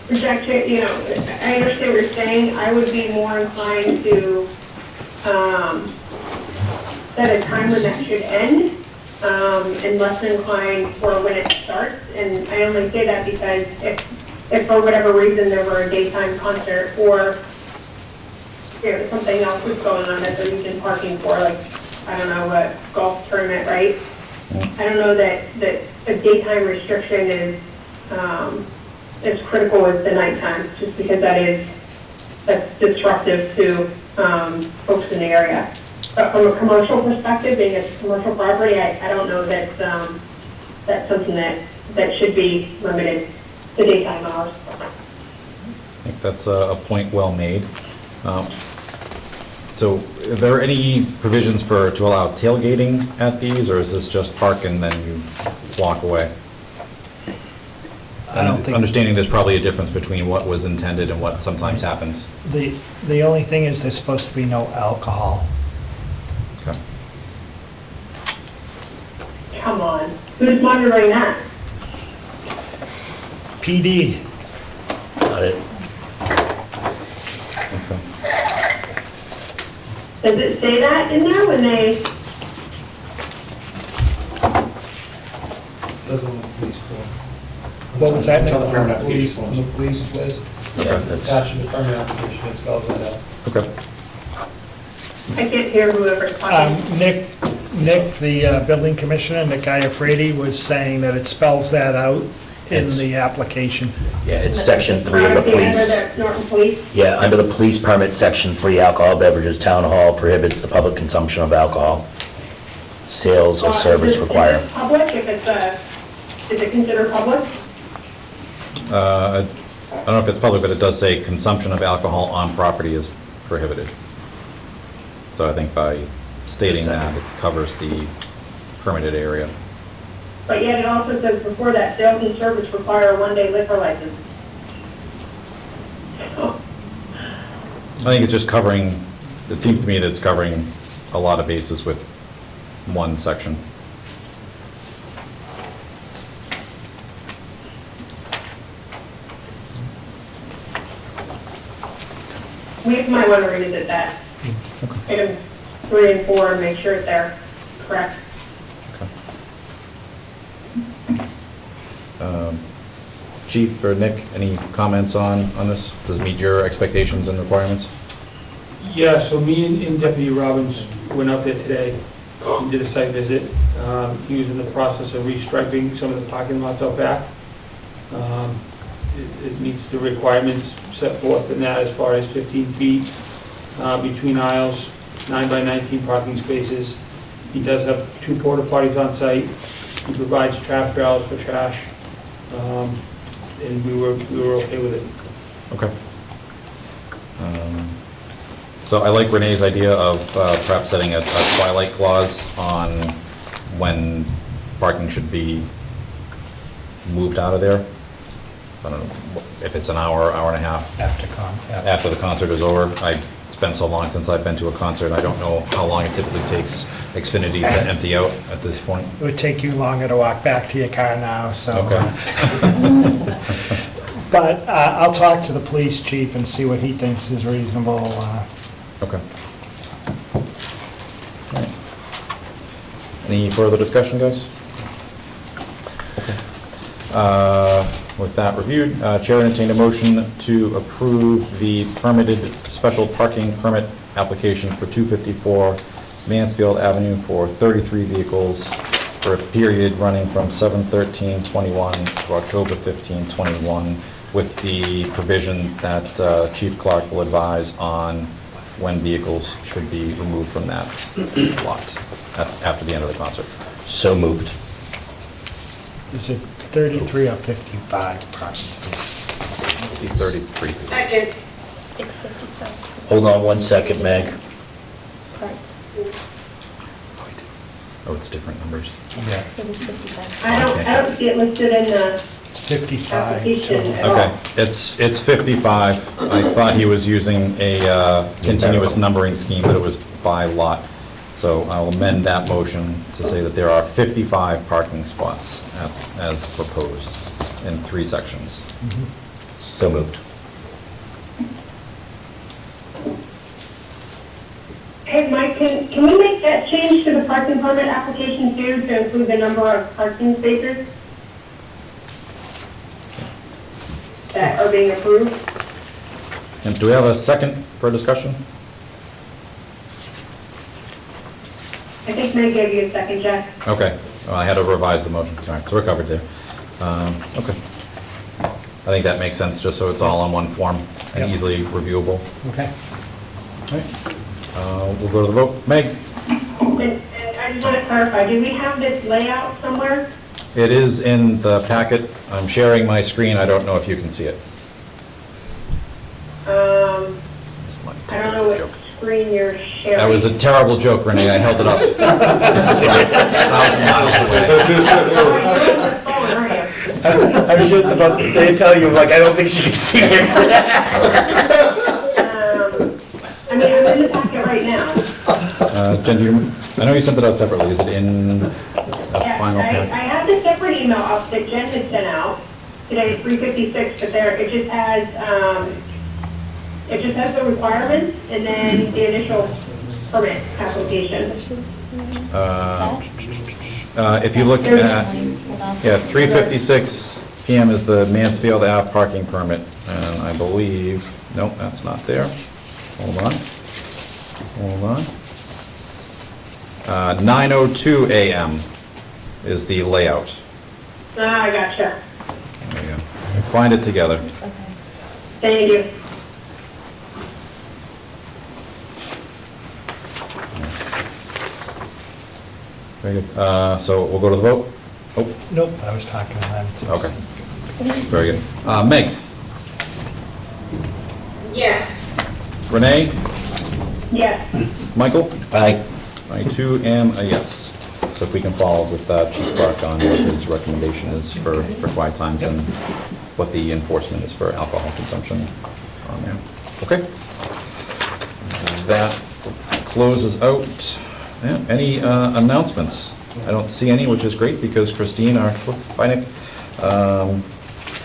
projected, I understand what you're saying. I would be more inclined to set a time when that should end, and less inclined for when it starts. And I only say that because if for whatever reason there were a daytime concert or something else was going on that they're using parking for, like, I don't know, a golf tournament, right? I don't know that a daytime restriction is as critical as the nighttime, just because that's disruptive to folks in the area. But from a commercial perspective, being a commercial property, I don't know that that's something that should be limited to daytime hours. I think that's a point well made. So are there any provisions to allow tailgating at these, or is this just park and then you walk away? I don't think... Understanding there's probably a difference between what was intended and what sometimes happens. The only thing is there's supposed to be no alcohol. Okay. Come on, who's monitoring that? PD. Got it. Does it say that in there when they, Doesn't on the police form. What was that? It's on the permit Police, application on the form. police list, Yeah, that's, attached to the permit application, it spells that out. Okay. I can't hear whoever's talking. Nick, the building commissioner, Nick Iafredi, was saying that it spells that out in It's- the application. yeah, it's section 3 of the police. Under the Norton Police. Yeah, under the police permit, section 3, alcohol beverages, town hall prohibits the public consumption of alcohol. Sales or service Is required. it public, if it's is it considered public? I don't know if it's public, but it does say consumption of alcohol on property is prohibited. So I think by stating that, it covers the permitted area. But yet it also says before that, sales and service require a one-day liquor license. I think it's just covering, it seems to me that it's covering a lot of bases with one section. We might want to revisit that. Item 3 and 4 and make sure they're correct. Chief or Nick, any comments on this? Does it meet your expectations and requirements? Yeah, so me and Deputy Robbins went out there today and did a site visit. He was in the process of restriping some of the parking lots out back. It meets the requirements set forth in that as far as 15 feet between aisles, 9 by 19 parking spaces. He does have 2 porta potties on site. He provides trap barrels for trash. And we were okay with it. Okay. So I like Renee's idea of perhaps setting a twilight clause on when parking should be moved out of there. I don't know if it's an hour, hour and a half after the concert is over. It's been so long since I've been to a concert, I don't know how long it typically takes Xfinity to empty out at this point. It would take you longer to walk back to your car now, so. Okay. But I'll talk to the police chief and see what he thinks is reasonable. Okay. All right. Any further discussion, guys? Okay. With that reviewed, Chair entertained a motion to approve the permitted special parking permit application for 254 Mansfield Avenue for 33 vehicles for a period running from 7/13/21 to October 15/21, with the provision that Chief Clark will advise on when vehicles should be removed from that lot after the end of the concert. So moved. Is it 33 or 55 parking spaces? 33. Second. It's 55 Hold on one second, Meg. parts, Oh, it's different numbers. Yeah, so there's 55. I don't see it listed in the it's 55 application total. at all. Okay, it's 55. I thought he was using a continuous numbering scheme, but it was by lot. So I'll amend that motion to say that there are 55 parking spots as proposed in 3 sections. So moved. Hey, Mike, can we make that change to the parking permit application too, to include the number of parking spaces that are being approved? And do we have a second for discussion? I think Meg gave you a second, Jack. Okay, well, I had to revise the motion. All right, so we're covered there. Okay. I think that makes sense, just so it's all on one form and Yep. easily reviewable. Okay. All right. We'll go to the vote. Meg? And I just want to clarify, do we have this layout somewhere? It is in the packet. I'm sharing my screen. I don't know if you can see it. I don't know what screen you're sharing. That was a terrible joke, Renee. I held it up. 1,000 miles away. Oh, you're on the phone, aren't you? I was just about to say, tell you, like, I don't think she can see it. I mean, I'm in the packet right now. Jen, I know you sent it out separately. Is it in a Yeah, final I packet? have the separate email up that Jen had sent out today at 3:56, but there, it just has the requirements and then the initial permit application. If you look at, 3:56 PM is the Mansfield Ave parking permit, and I believe, nope, that's not there. Hold on. 9:02 AM is the layout. I gotcha. There you go. We'll find it together. Thank you. Very good. So we'll go to the vote. Oh, Nope, I was talking to them too. okay. Very good. Meg? Yes. Renee? Yes. Michael? Aye. I too am a yes. So if we can follow with Chief Clark on what his recommendation is for quiet times and what the enforcement is for alcohol consumption on there. Okay. That closes out. Yeah, any announcements? I don't see any, which is great because Christine, our finance,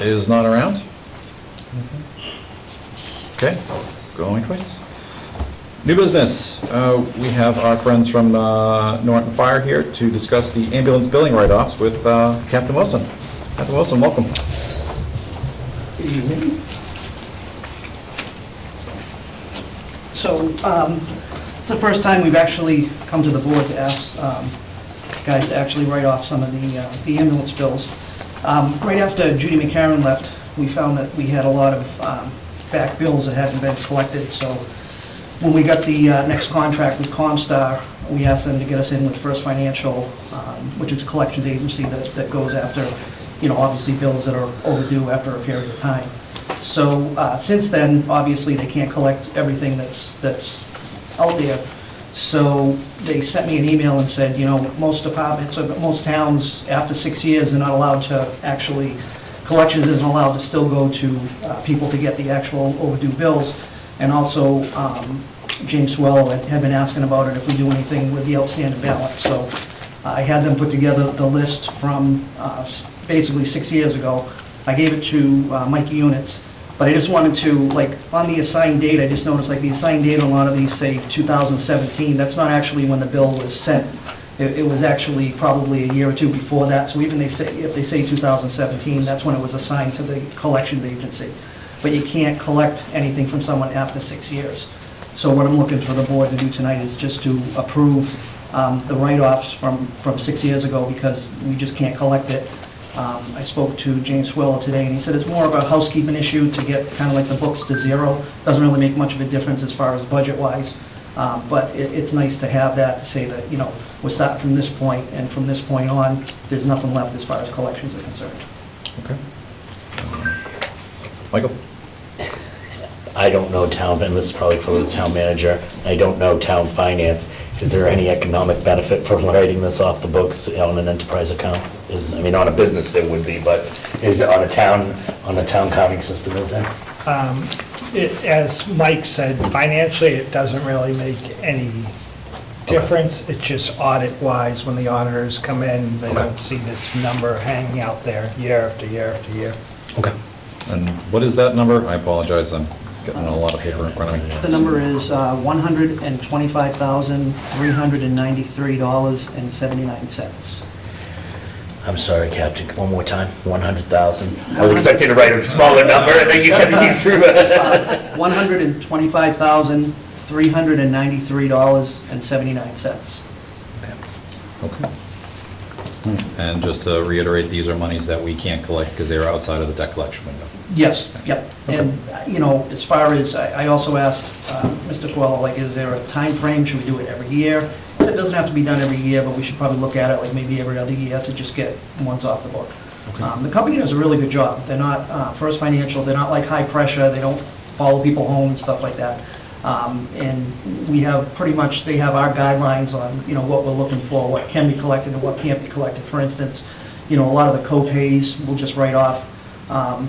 is not around. Okay, going twice. New business. We have our friends from Norton Fire here to discuss the ambulance billing write-offs with Captain Wilson. Captain Wilson, welcome. Good evening. So, it's the first time we've actually come to the board to ask guys to actually write off some of the ambulance bills. Right after Judy McCarron left, we found that we had a lot of back bills that hadn't been collected, so when we got the next contract with Comstar, we asked them to get us in with First Financial, which is a collections agency that goes after, obviously bills that are overdue after a period of time. So since then, obviously, they can't collect everything that's out there. So they sent me an email and said, most departments, or most towns, after 6 years, are not allowed to actually, collections isn't allowed to still go to people to get the actual overdue bills. And also, James Swell had been asking about it if we do anything with the outstanding balance. So I had them put together the list from basically 6 years ago. I gave it to Mike Units, but I just wanted to, on the assigned date, I just noticed the assigned date on a lot of these say 2017. That's not actually when the bill was sent. It was actually probably a year or two before that. So even if they say 2017, that's when it was assigned to the collections agency. But you can't collect anything from someone after 6 years. So what I'm looking for the board to do tonight is just to approve the write-offs from 6 years ago because we just can't collect it. I spoke to James Swiller today, and he said it's more of a housekeeping issue to get kind of the books to zero. Doesn't really make much of a difference as far as budget-wise, but it's nice to have that to say that, we're starting from this point, and from this point on, there's nothing left as far as collections are concerned. Okay. Michael? I don't know town, and this is probably for the town manager, I don't know town finance. Is there any economic benefit for writing this off the books on an enterprise account? On a business it would be, but is it on a town accounting system, is there? As Mike said, financially, it doesn't really make any difference. It's just audit-wise, when the auditors come in, they don't see this number hanging out there year after year after year. Okay. And what is that number? I apologize, I'm getting a lot of paper in front of me. The number is $125,393.79. I'm sorry, Captain, one more time, 100,000. I was expecting to write a smaller number, and then you threw it. $125,393.79. Okay. And just to reiterate, these are monies that we can't collect because they're outside of the debt collection window. Yes, yep. And, as far as, I also asked Mr. Coelho, is there a time frame? Should we do it every year? He said it doesn't have to be done every year, but we should probably look at it maybe every other year to just get ones off the book. Okay. The company does a really good job. They're not, First Financial, they're not high pressure, they don't follow people home and stuff like that. And we have they have our guidelines on, what we're looking for, what can be collected and what can't be collected. For instance, a lot of the co-pays we'll just write off.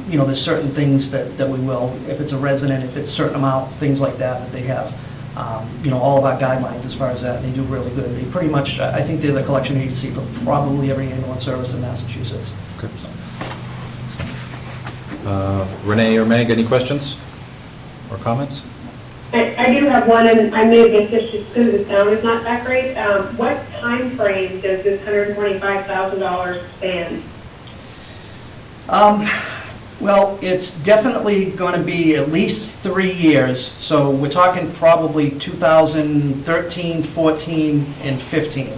There's certain things that we will, if it's a resident, if it's a certain amount, things like that they have. All of our guidelines as far as that, they do really good. They pretty much, I think they're the collection agency for probably every ambulance service in Massachusetts. Okay. Renee or Meg, any questions or comments? I do have one, and I may have missed this just because the sound is not that great. What time frame does this $125,000 span? Well, it's definitely going to be at least 3 years, so we're talking probably 2013, 14, and 15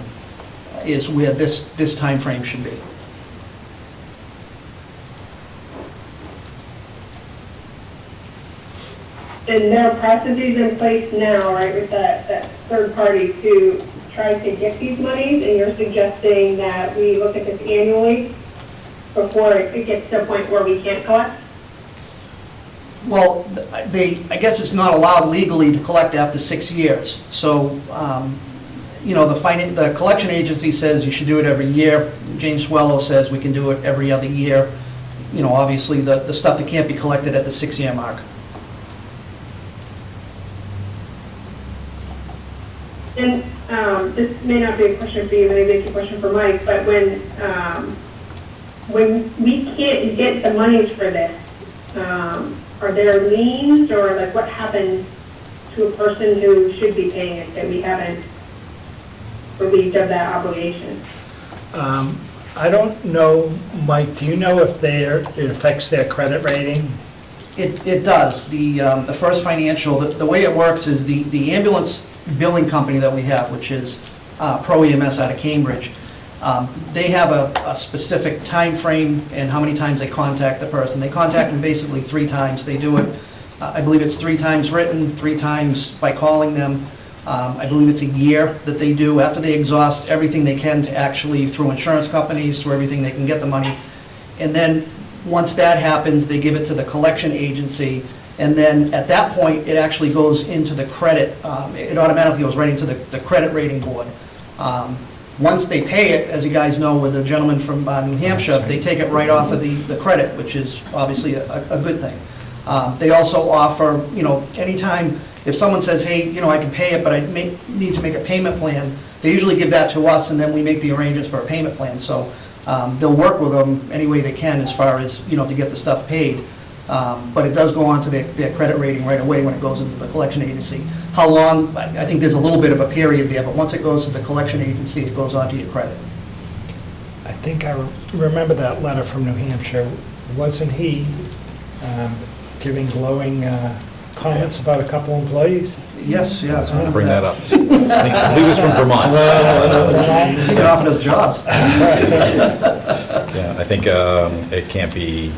is where this time frame should be. And there are processes in place now, right, with that third party to try to get these monies, and you're suggesting that we look at this annually before it gets to a point where we can't collect? Well, I guess it's not allowed legally to collect after 6 years. So, you know, the collection agency says you should do it every year. James Swallow says we can do it every other year. You know, obviously, the stuff that can't be collected at the 6-year mark. And this may not be a question for you, maybe it's a question for Mike, but when we can't get the monies for this, are there liens, or like what happens to a person who should be paying it that we haven't relieved of that obligation? I don't know, Mike, do you know if it affects their credit rating? It does. The First Financial, the way it works is the ambulance billing company that we have, which is Pro EMS out of Cambridge, they have a specific time frame and how many times they contact the person. They contact them basically 3 times. They do it, I believe it's 3 times written, 3 times by calling them. I believe it's a year that they do after they exhaust everything they can to actually, through insurance companies, through everything they can get the money. And then once that happens, they give it to the collection agency. And then at that point, it actually goes into the credit, it automatically goes right into the credit rating board. Once they pay it, as you guys know, with a gentleman from New Hampshire, they take it right off of the credit, which is obviously a good thing. They also offer, you know, anytime, if someone says, hey, you know, I can pay it, but I need to make a payment plan, they usually give that to us, and then we make the arrangements for a payment plan. So they'll work with them any way they can as far as, you know, to get the stuff paid. But it does go on to their credit rating right away when it goes into the collection agency. How long, I think there's a little bit of a period there, but once it goes to the collection agency, it goes on to your credit. I think I remember that letter from New Hampshire. Wasn't he giving glowing comments about a couple employees? Yes, yeah. Bring that up. I believe it's from Vermont. He can offer us jobs. Yeah, I think it can't be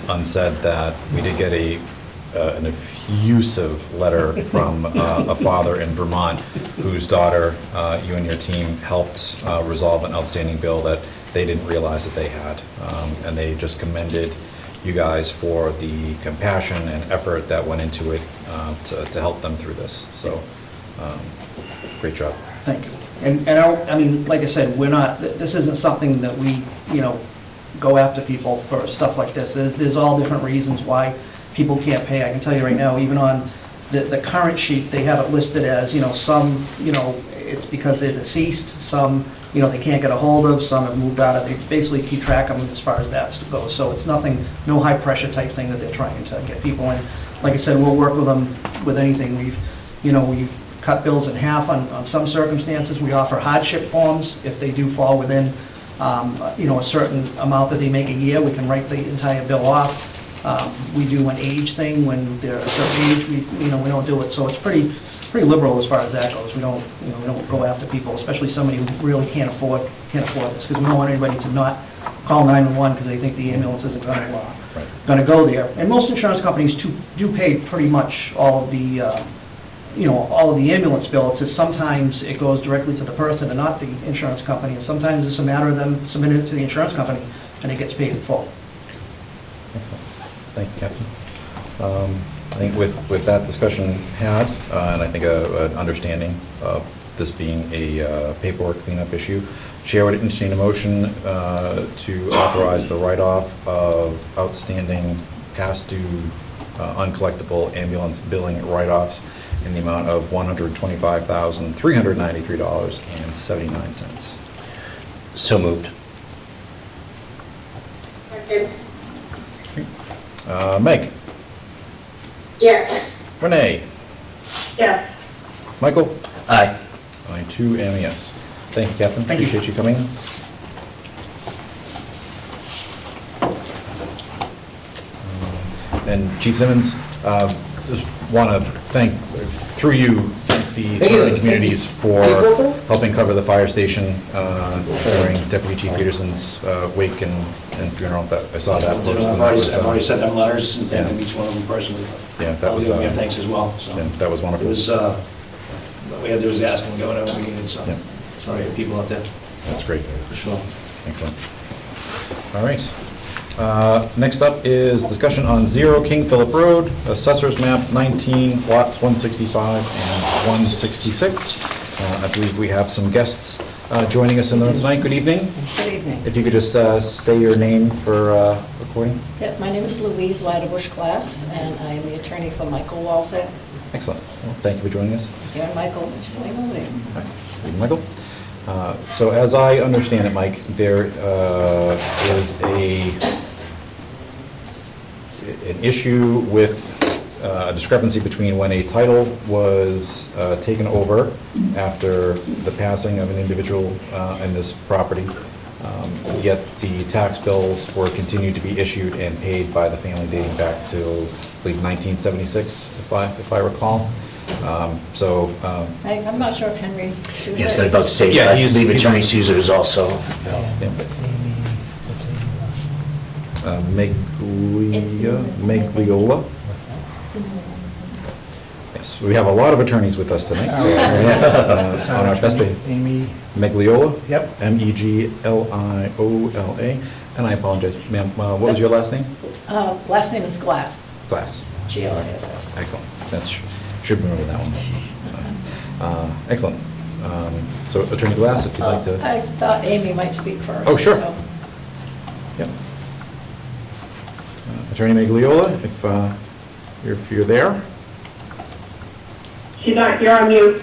unsaid that we did get an effusive letter from a father in Vermont whose daughter, you and your team helped resolve an outstanding bill that they didn't realize that they had. And they just commended you guys for the compassion and effort that went into it to help them through this. So, great job. Thank you. And I mean, like I said, this isn't something that we, you know, go after people for stuff like this. There's all different reasons why people can't pay. I can tell you right now, even on the current sheet, they have it listed as, you know, some, you know, it's because they're deceased, some, you know, they can't get a hold of, some have moved out of, they basically keep track of them as far as that goes. So it's nothing, no high pressure type thing that they're trying to get people in. Like I said, we'll work with them with anything. We've cut bills in half on some circumstances. We offer hardship forms if they do fall within you know, a certain amount that they make a year, we can write the entire bill off. We do an age thing when they're a certain age, we don't do it. So it's pretty liberal as far as that goes. We don't go after people, especially somebody who really can't afford this, because we don't want anybody to not call 911 because they think the ambulance isn't going to go there. And most insurance companies do pay pretty much all of the all of the ambulance bill. It's just sometimes it goes directly to the person and not the insurance company, and sometimes it's a matter of them submitting it to the insurance company, and it gets paid in full. Excellent. Thank you, Captain. I think with that discussion had, and I think an understanding of this being a paperwork cleanup issue, Chair would entertain a motion to authorize the write-off of outstanding past due uncollectible ambulance billing write-offs in the amount of $125,393.79. So moved. Second. Meg? Yes. Renee? Yes. Michael? Aye. I too am a yes. Thank you, Captain. Thank you. Appreciate you coming. And Chief Simmons, just want to thank, through you, thank the surrounding communities for helping cover the fire station during Deputy Chief Peterson's wake and funeral. I saw that post. and that was, I've already sent them letters and yeah. each one of them personally. Yeah, that was, I'll give them thanks as well, so. yeah, that was It wonderful. was, what we had to do was ask them to go whenever we needed, so. Yeah. Sorry, people out there, That's great. for sure. Excellent. All right. Next up is discussion on 0 King Philip Road, Assessor's Map 19, lots 165 and 166. I believe we have some guests joining us in the room tonight. Good evening. Good evening. If you could just say your name for recording. Yep, my name is Louise Ladderbush Glass, and I am the attorney for Michael Walzett. Excellent. Well, thank you for joining us. Here, Michael, sitting over there. Hi. Good evening, Michael. So as I understand it, Mike, there is an issue with a discrepancy between when a title was taken over after the passing of an individual in this property, yet the tax bills were continued to be issued and paid by the family dating back to, I believe, 1976, if I recall. I'm not sure if Henry Sousa Yeah, I was about to say, Yeah, I he's- believe he's Attorney on. Sousa is also. Yeah. What's Amy? Megliola. Yes, we have a lot of attorneys with us tonight, so on our best behavior. Amy, Megliola? Yep. Megliola. And I apologize, ma'am, what was your last name? Last name is Glass, Glass. G-L-A-S-S. Excellent. Should remember that one. Excellent. So Attorney Glass, if you'd like to. I thought Amy might speak first. Oh, sure. so- Yep. Attorney Megliola, if you're there. She's not, you're on mute.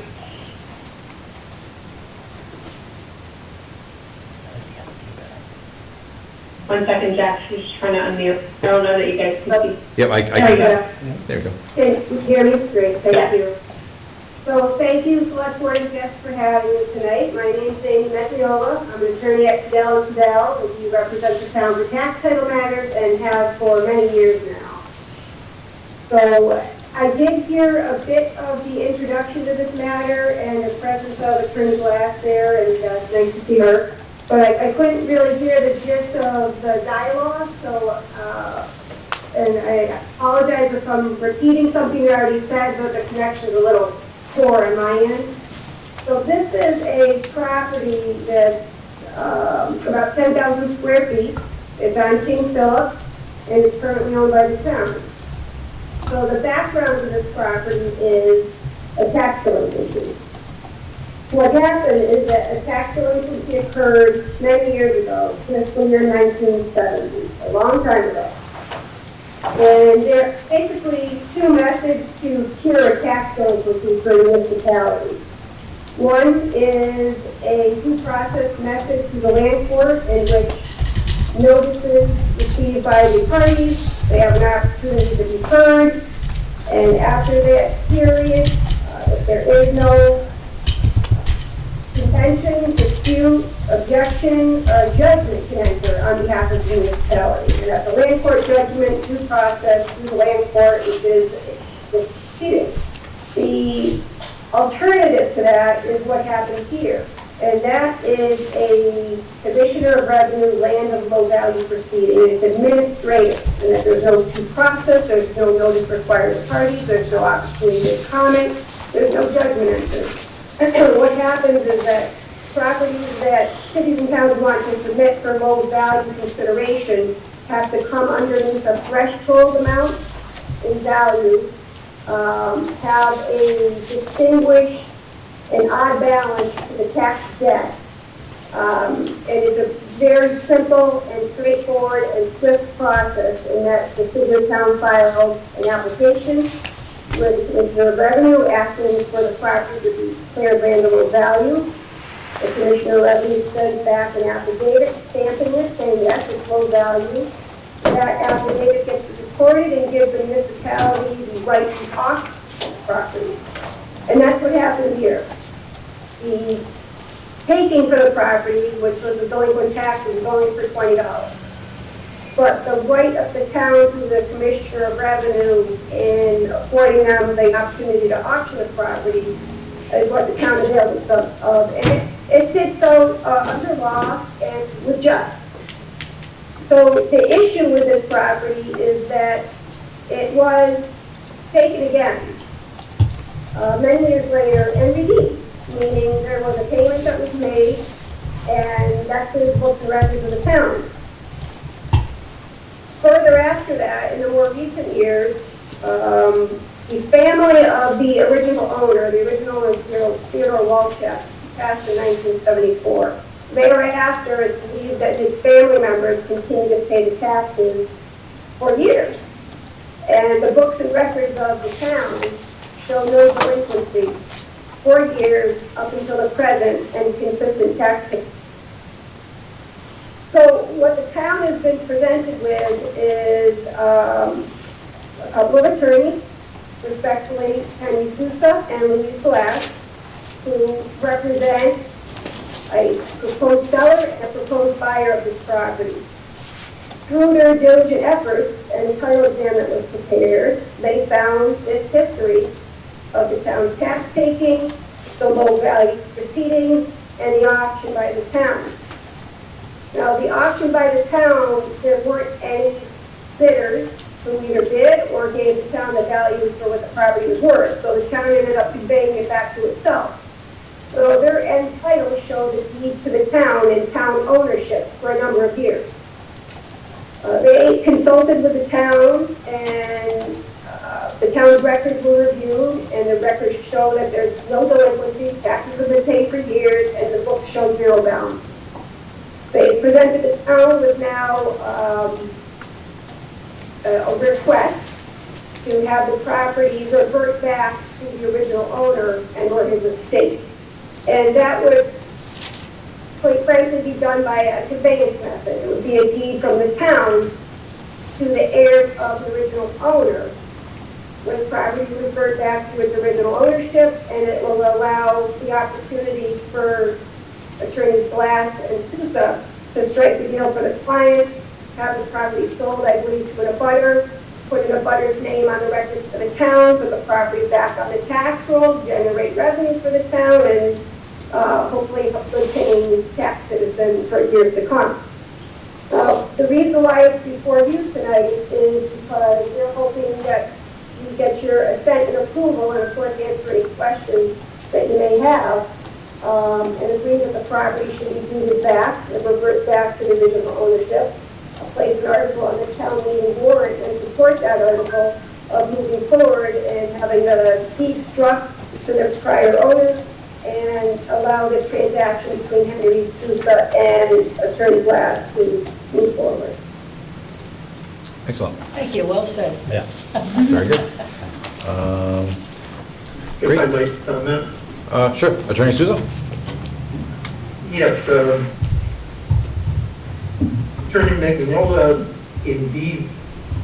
One second, Jack, she's just trying to unmute. I don't know that you guys can see. Yep, I There you can. go. There you go. Can you hear me? Great, Yeah. thank you. So thank you, Select Board and guests, for having me tonight. My name is Amy Metriola. I'm an attorney at Sedell & Sedell, and we represent the town for tax title matters and have for many years now. So I did hear a bit of the introduction to this matter and the presence of Attorney Glass there, and it's nice to see her. But I couldn't really hear the gist of the dialogue, so, and I apologize if I'm repeating something you already said, but the connection's a little poor on my end. So this is a property that's about 10,000 square feet. It's on King Philip, and it's currently owned by the town. So the background of this property is a tax delinquency. What happened is that a tax delinquency occurred many years ago, fiscal year 1970, a long time ago. And there are basically two methods to cure a tax delinquency for the municipality. One is a due process method to the land court in which notices received by the parties, they have an opportunity to be heard, and after that period, if there is no contention, dispute, objection, judgment can enter on behalf of the municipality. And that's a land court judgment, due process through the land court, which is proceeding. The alternative to that is what happened here. And that is a Commissioner of Revenue land of low value proceeding. It's administrative, and that there's no due process, there's no notice required of parties, there's no opportunity to comment, there's no judgment entered. What happens is that properties that cities and towns want to submit for low value consideration have to come underneath a threshold amount in value, have a distinguished and odd balance to the tax debt. It is a very simple and straightforward and swift process in that the city or town files an application with the Commissioner of Revenue asking for the property to be declared land of low value. The Commissioner of Revenue sends back an affidavit stamping it, saying yes, it's low value. That affidavit gets recorded and gives the municipality the right to auction the property. And that's what happened here. The taking for the property, which was a delinquent tax, was going for $20. But the right of the town through the Commissioner of Revenue in affording them the opportunity to auction the property is what the town availed itself of. And it did so under law and was just. So the issue with this property is that it was taken again many years later and redeemed, meaning there was a payment that was made, and that's in the books and records of the town. Further after that, in the more recent years, the family of the original owner, the original owner, Theodore Walchuk, passed in 1974. Thereafter, it's believed that his family members continued to pay the taxes for years. And the books and records of the town show no delinquency for years up until the present and consistent tax payments. So what the town has been presented with is a couple of attorneys, respectfully Henry Sousa and Louise Glass, who represent a proposed seller and a proposed buyer of this property. Through their diligent efforts and the title exam that was prepared, they found this history of the town's tax taking, the low value proceedings, and the auction by the town. Now, the auction by the town, there weren't any bidders who either bid or gave the town the value for what the property was worth. So the town ended up conveying it back to itself. So their end title showed the deed to the town and town ownership for a number of years. They consulted with the town, and the town's records were reviewed, and the records show that there's no delinquency, taxes have been paid for years, and the books show zero balance. They presented the town with now a request to have the property revert back to the original owner and or his estate. And that would, quite frankly, be done by a conveyance method. It would be a deed from the town to the heirs of the original owner, when the property would revert back to its original ownership, and it will allow the opportunity for attorneys Glass and Sousa to strike the deal for the client, have the property sold, I believe, to an abutter, put an abutter's name on the records for the town, put the property back on the tax roll, generate revenue for the town, and hopefully help good paying tax citizens for years to come. The reason why it's before you tonight is because we're hoping that you get your assent and approval, and of course answer any questions that you may have, and agree that the property should be deeded back and revert back to the original ownership. I'll place an article on the town meeting warrant and support that article of moving forward and having the deed struck to the prior owners and allow this transaction between Henry Sousa and Attorney Glass to move forward. Excellent. Thank you, well said. Yeah, very good. If I might comment? Sure, Attorney Sousa? Yes, Attorney Magnola indeed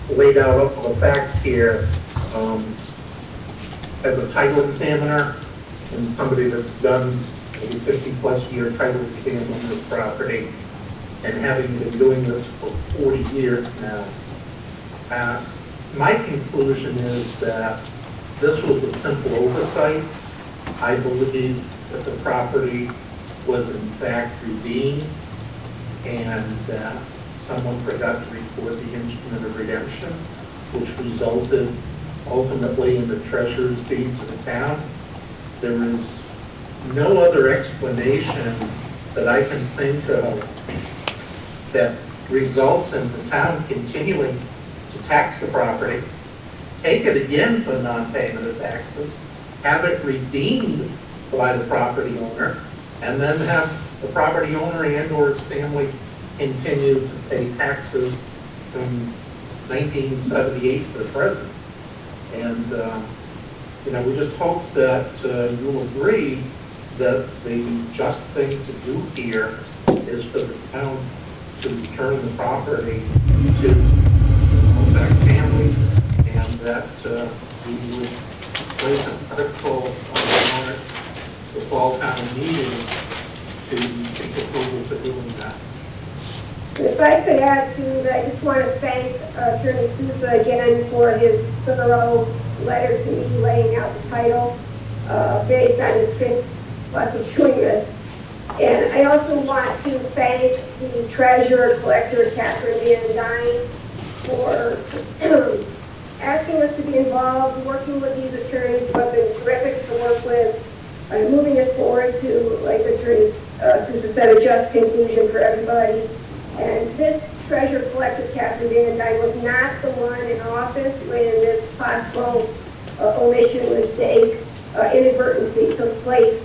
laid out all the facts here as a title examiner and somebody that's done a 50-plus year title exam on this property, and having been doing this for 40 years now. My conclusion is that this was a simple oversight. I believe that the property was in fact redeemed and that someone forgot to record the instrument of redemption, which resulted ultimately in the treasurer's deed to the town. There is no other explanation that I can think of that results in the town continuing to tax the property, take it again for non-payment of taxes, have it redeemed by the property owner, and then have the property owner and or his family continue to pay taxes from 1978 to the present. And we just hope that you'll agree that the just thing to do here is for the town to return the property to the Holzak family, and that we would place an article on the warrant, the fall town meeting, to seek approval for doing that. If I could add to that, I just want to thank Attorney Sousa again for his thorough letter to me laying out the title based on his 5+ of doing this. And I also want to thank the treasurer collector, Catherine Van Dyne, for asking us to be involved, working with these attorneys who have been terrific to work with, moving us forward to, like Attorney Sousa said, a just conclusion for everybody. And this treasurer collector, Catherine Van Dyne, was not the one in office when this possible omission, mistake, inadvertency took place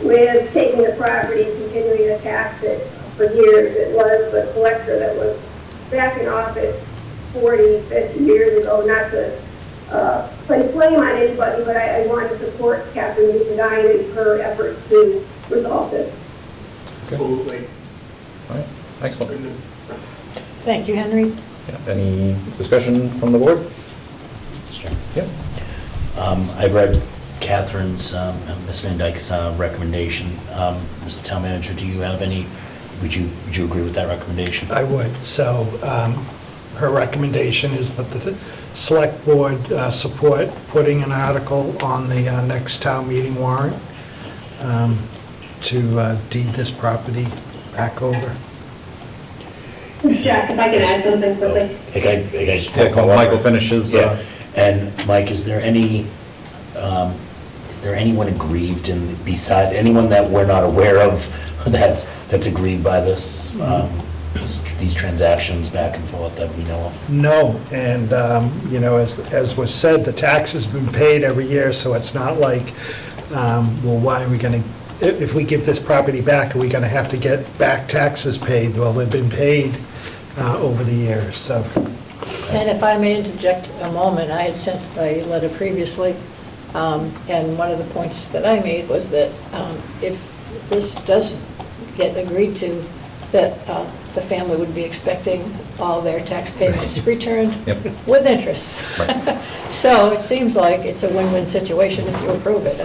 with taking the property and continuing to tax it for years. It was the collector that was back in office 40, 50 years ago, not to place blame on anybody, but I want to support Catherine Van Dyne in her efforts to resolve this. Absolutely. All right, excellent. Thank you, Henry. Yeah, any discussion from the board? Sure. Yeah. I've read Catherine's, Ms. Van Dyke's recommendation. Mr. Town Manager, do you have any, would you agree with that recommendation? I would. So her recommendation is that the select board support putting an article on the next town meeting warrant to deed this property back over. Jack, if I can add something quickly. I just Yeah, while Michael finishes. Yeah. And Mike, is there anyone aggrieved, and beside anyone that we're not aware of that's aggrieved by this, these transactions back and forth that we know of? No, and, you know, as was said, the tax has been paid every year, so it's not like, well, why are we going to, if we give this property back, are we going to have to get back taxes paid? Well, they've been paid over the years, so. And if I may interject a moment, I had sent a letter previously, and one of the points that I made was that if this does get agreed to, that the family would be expecting all their tax payments returned with interest. Right. So it seems like it's a win-win situation if you approve it.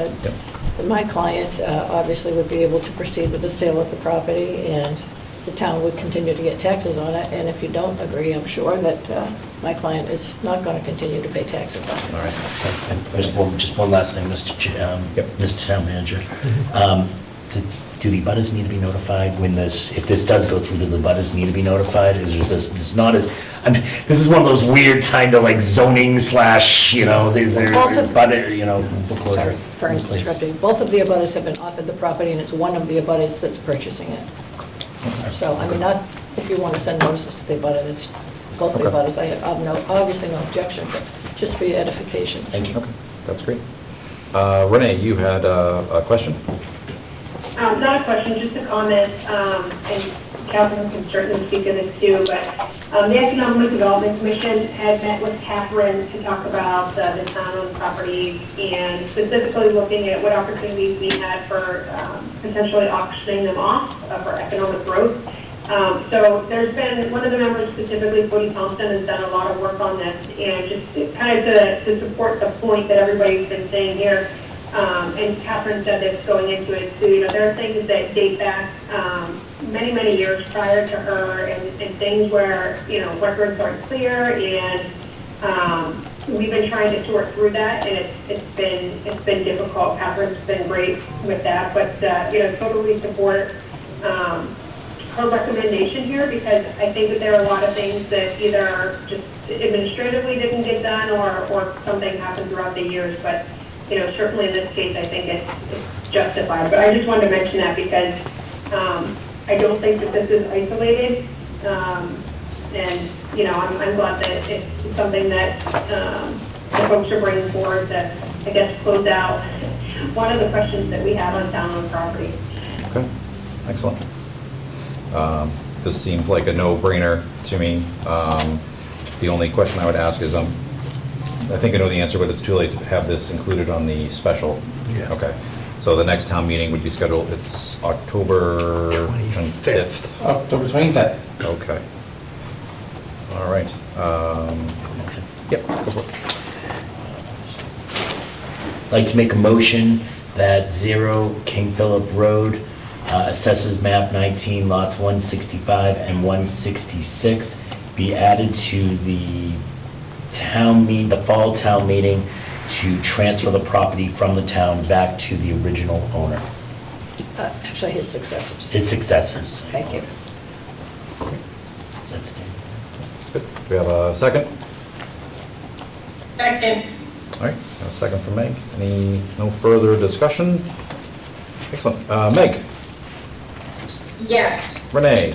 My client obviously would be able to proceed with the sale of the property, and the town would continue to get taxes on it. And if you don't agree, I'm sure that my client is not going to continue to pay taxes on it. All right. And just one last thing, Mr. Town Manager. Do the abutters need to be notified when this, if this does go through, do the abutters need to be notified? Is this, it's not as, I mean, this is one of those weird kind of like zoning slash, you know, is there abutter, you know, foreclosure? For interrupting. Both of the abutters have been offered the property, and it's one of the abutters that's purchasing it. So, I mean, not if you want to send notices to the abutter, it's both the abutters. I have obviously no objection, but just for your edification. Thank you. Okay, that's great. Renee, you had a question? Not a question, just a comment, and Catherine can certainly speak to this too, but the Economic Development Commission had met with Catherine to talk about the town-owned properties and specifically looking at what opportunities we had for potentially auctioning them off for economic growth. So there's been, one of the members specifically, Cody Thompson, has done a lot of work on this, and just kind of to support the point that everybody's been saying here. And Catherine said this going into it too, you know, there are things that date back many, many years prior to her, and things where, you know, records aren't clear, and we've been trying to sort through that, and it's been difficult. Catherine's been great with that, but you know, totally support her recommendation here, because I think that there are a lot of things that either just administratively didn't get done, or something happened throughout the years, but you know, certainly in this case, I think it's justified. But I just wanted to mention that because I don't think that this is isolated. And, you know, I'm glad that it's something that the folks are bringing forward to, I guess, close out one of the questions that we have on town-owned property. Okay, excellent. This seems like a no-brainer to me. The only question I would ask is, I think I know the answer, but it's too late to have this included on the special. Yeah. Okay. So the next town meeting would be scheduled, it's October 25th. October 25th. Okay. All right. Yep, go for it. like to make a motion that 0 King Philip Road, Assessors Map 19, lots 165 and 166, be added to the the fall town meeting to transfer the property from the town back to the original owner, Actually, his successors. his successors. Thank you. That's it. Good. We have a second? Second. All right, a second from Meg. No further discussion? Excellent. Meg? Yes. Renee?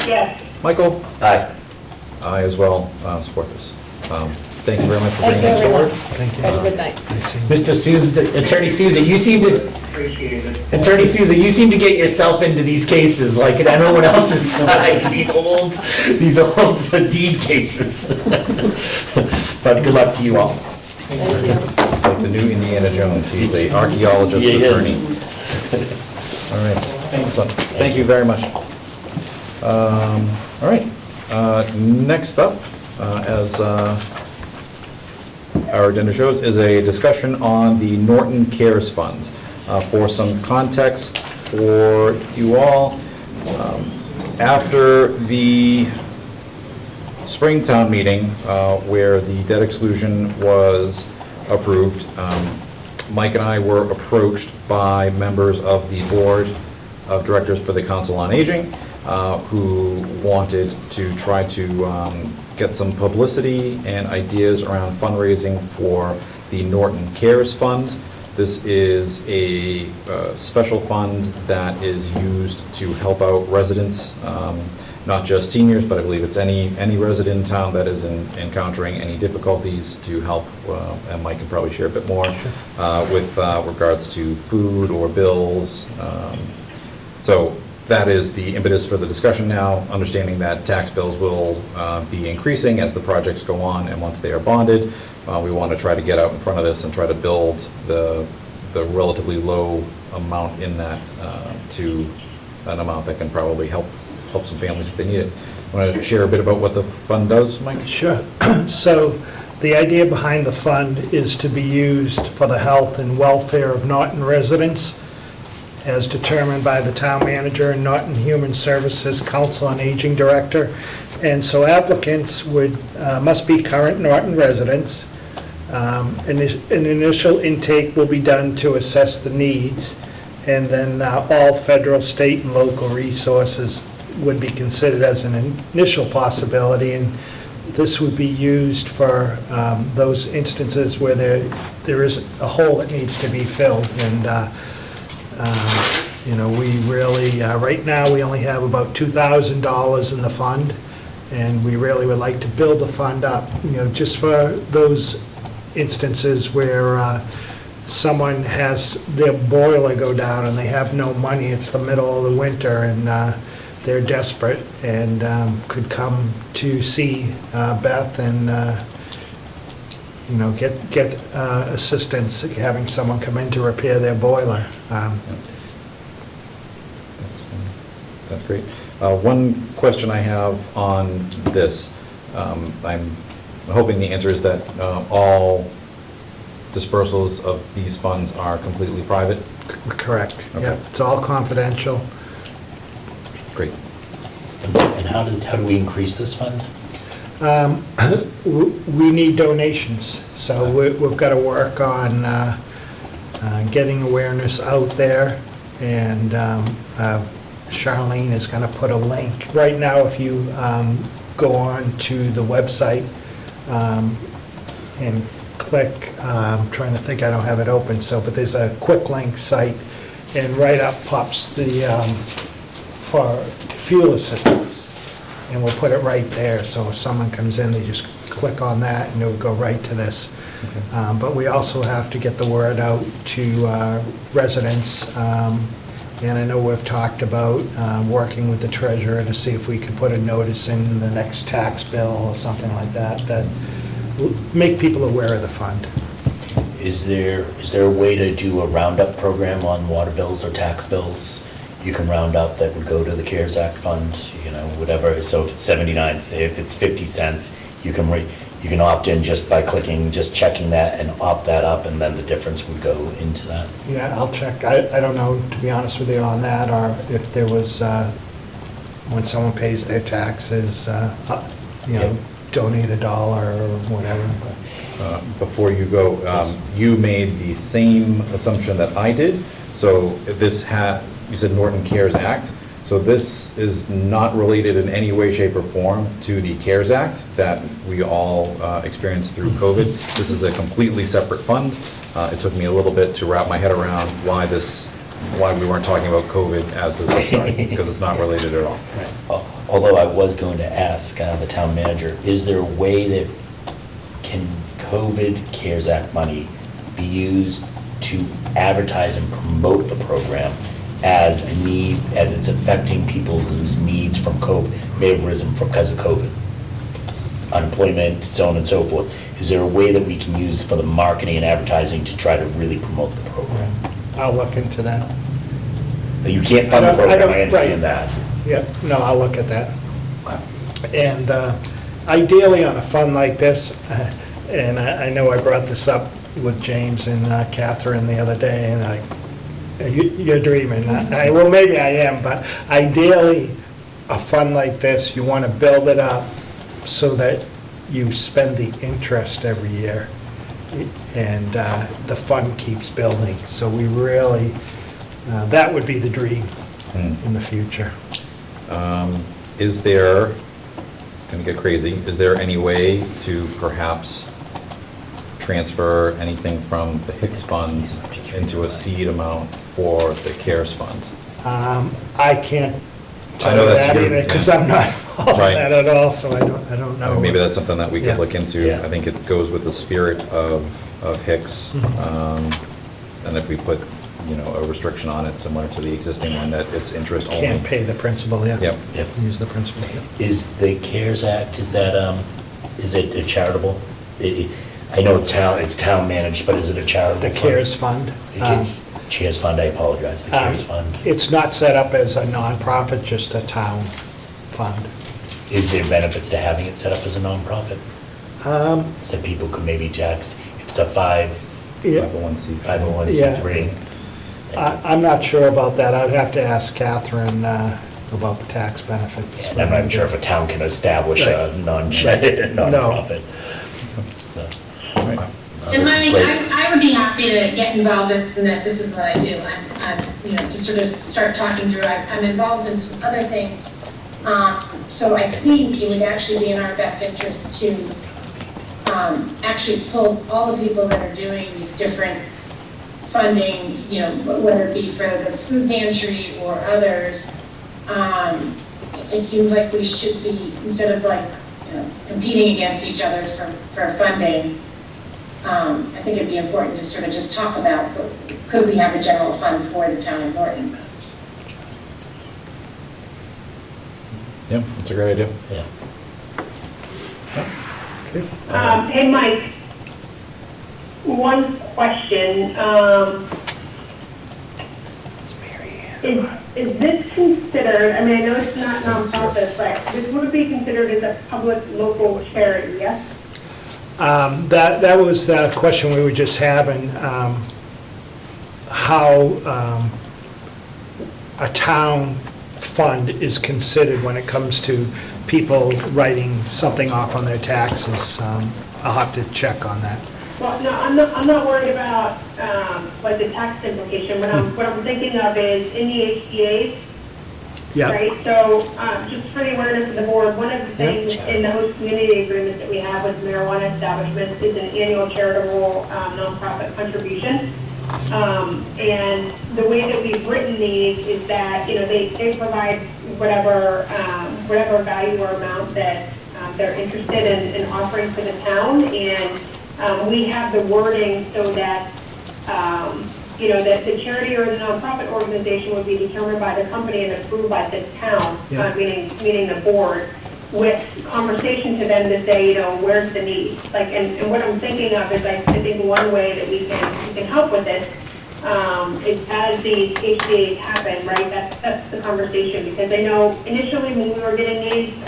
Yes. Michael? Aye. I as well support this. Thank you very much for Thank bringing you, this forward. everyone. Thank you. Have a good night. Mr. Souza, Attorney Souza, you seem to, Appreciate it. Attorney Souza, you seem to get yourself into these cases like at everyone else's side, these old deed cases. But good luck to you all. Thank you. It's like the new Indiana Jones. He's the archaeologist He is. attorney. All right. Excellent. Thank you very much. All right. Next up, as our agenda shows, is a discussion on the Norton Cares Fund. For some context for you all, after the Springtown meeting, where the debt exclusion was approved, Mike and I were approached by members of the Board of Directors for the Council on Aging, who wanted to try to get some publicity and ideas around fundraising for the Norton Cares Fund. This is a special fund that is used to help out residents, not just seniors, but I believe it's any resident in town that is encountering any difficulties to help, and Mike can probably share a bit more, with regards to food or bills. So that is the impetus for the discussion now, understanding that tax bills will be increasing as the projects go on, and once they are bonded, we want to try to get out in front of this and try to build the relatively low amount in that to an amount that can probably help some families if they need it. Want to share a bit about what the fund does, Mike? Sure. So the idea behind the fund is to be used for the health and welfare of Norton residents, as determined by the town manager and Norton Human Services Council on Aging Director. And so applicants must be current Norton residents. An initial intake will be done to assess the needs, and then all federal, state, and local resources would be considered as an initial possibility, and this would be used for those instances where there is a hole that needs to be filled. And we really, right now, we only have about $2,000 in the fund, and we really would like to build the fund up, just for those instances where someone has their boiler go down and they have no money, it's the middle of the winter, and they're desperate and could come to see Beth and get assistance, having someone come in to repair their boiler. That's great. One question I have on this, I'm hoping the answer is that all dispersals of these funds are completely private? Correct. Okay. Yeah, it's all confidential. Great. And how do we increase this fund? We need donations, so we've got to work on getting awareness out there, and Charlene is going to put a link. Right now, if you go on to the website and click, I'm trying to think, I don't have it open, but there's a quick link site, and right up pops the for fuel assistance, and we'll put it right there, so if someone comes in, they just click on that and it'll go right to this. Okay. But we also have to get the word out to residents, and I know we've talked about working with the treasurer to see if we can put a notice in the next tax bill or something like that will make people aware of the fund. Is there a way to do a roundup program on water bills or tax bills? You can round up that would go to the CARES Act fund, whatever. So if it's 79, say if it's 50 cents, you can you can opt in just by clicking, just checking that and opt that up, and then the difference would go into that. Yeah, I'll check. I don't know, to be honest with you, on that, or if there was, when someone pays their taxes, donate $1 or whatever. Before you go, you made the same assumption that I did. So you said Norton CARES Act. So this is not related in any way, shape, or form to the CARES Act that we all experienced through COVID. This is a completely separate fund. It took me a little bit to wrap my head around why we weren't talking about COVID as this was starting, because it's not related at all. Although I was going to ask the town manager, is there a way that can COVID CARES Act money be used to advertise and promote the program as a need, as it's affecting people whose needs from COVID may have risen because of COVID? Unemployment, so on and so forth. Is there a way that we can use for the marketing and advertising to try to really promote the program? I'll look into that. You can't fund the program, I understand that. Yep, no, I'll look at that. And ideally on a fund like this, and I know I brought this up with James and Catherine the other day, and you're dreaming. Well, maybe I am, but ideally, a fund like this, you want to build it up so that you spend the interest every year, and the fund keeps building. So we really, that would be the dream in the future. Is there, gonna get crazy, is there any way to perhaps transfer anything from the Hicks funds into a seed amount for the CARES funds? I can't tell I know you that's that your- either, because I'm not involved in Right. that at all, so I don't know. Maybe that's something that we could Yeah. look into. Yeah. I think it goes with the spirit of Hicks. And if we put, a restriction on it similar to the existing one, that it's interest only. Can't pay the principal, yeah. Yep. Yep. Use the principal, yeah. Is the CARES Act, is it a charitable? I know it's town managed, but is it a charitable The fund? CARES fund. CARES fund, I apologize, the CARES fund. It's not set up as a nonprofit, just a town fund. Is there benefits to having it set up as a nonprofit? So people could maybe tax, if it's a 501c3. 501c3. I'm not sure about that. I'd have to ask Catherine about the tax benefits. And I'm not sure if a town can establish a nonprofit. So, And this is great. I would be happy to get involved in this. This is what I do. I'm to sort of start talking through. I'm involved in some other things. So I think it would actually be in our best interest to actually pull all the people that are doing these different funding, whether it be for the food pantry or others. It seems like we should be, instead of competing against each other for funding, I think it'd be important to sort of just talk about, could we have a general fund for the town of Norton? Yeah, that's a great idea. Yeah. Hey, Mike, one question. Is this considered, I know it's not nonprofit, but this would be considered as a public local charity, yes? That was a question we were just having, how a town fund is considered when it comes to people writing something off on their taxes. I'll have to check on that. Well, no, I'm not worried about the tax implication. What I'm thinking of is in the HDAs, Yeah. right? So just for the awareness of the board, one of the things in the host community agreement that we have with marijuana establishments is an annual charitable nonprofit contribution. And the way that we've written these is that, they provide whatever value or amount that they're interested in offering to the town. And we have the wording so that, that the charity or the nonprofit organization would be determined by the company and approved by the town, meaning the board, with conversation to them to say, where's the need? And what I'm thinking of is I think one way that we can help with this is as these HDAs happen, right? That's the conversation, because I know initially when we were getting these, we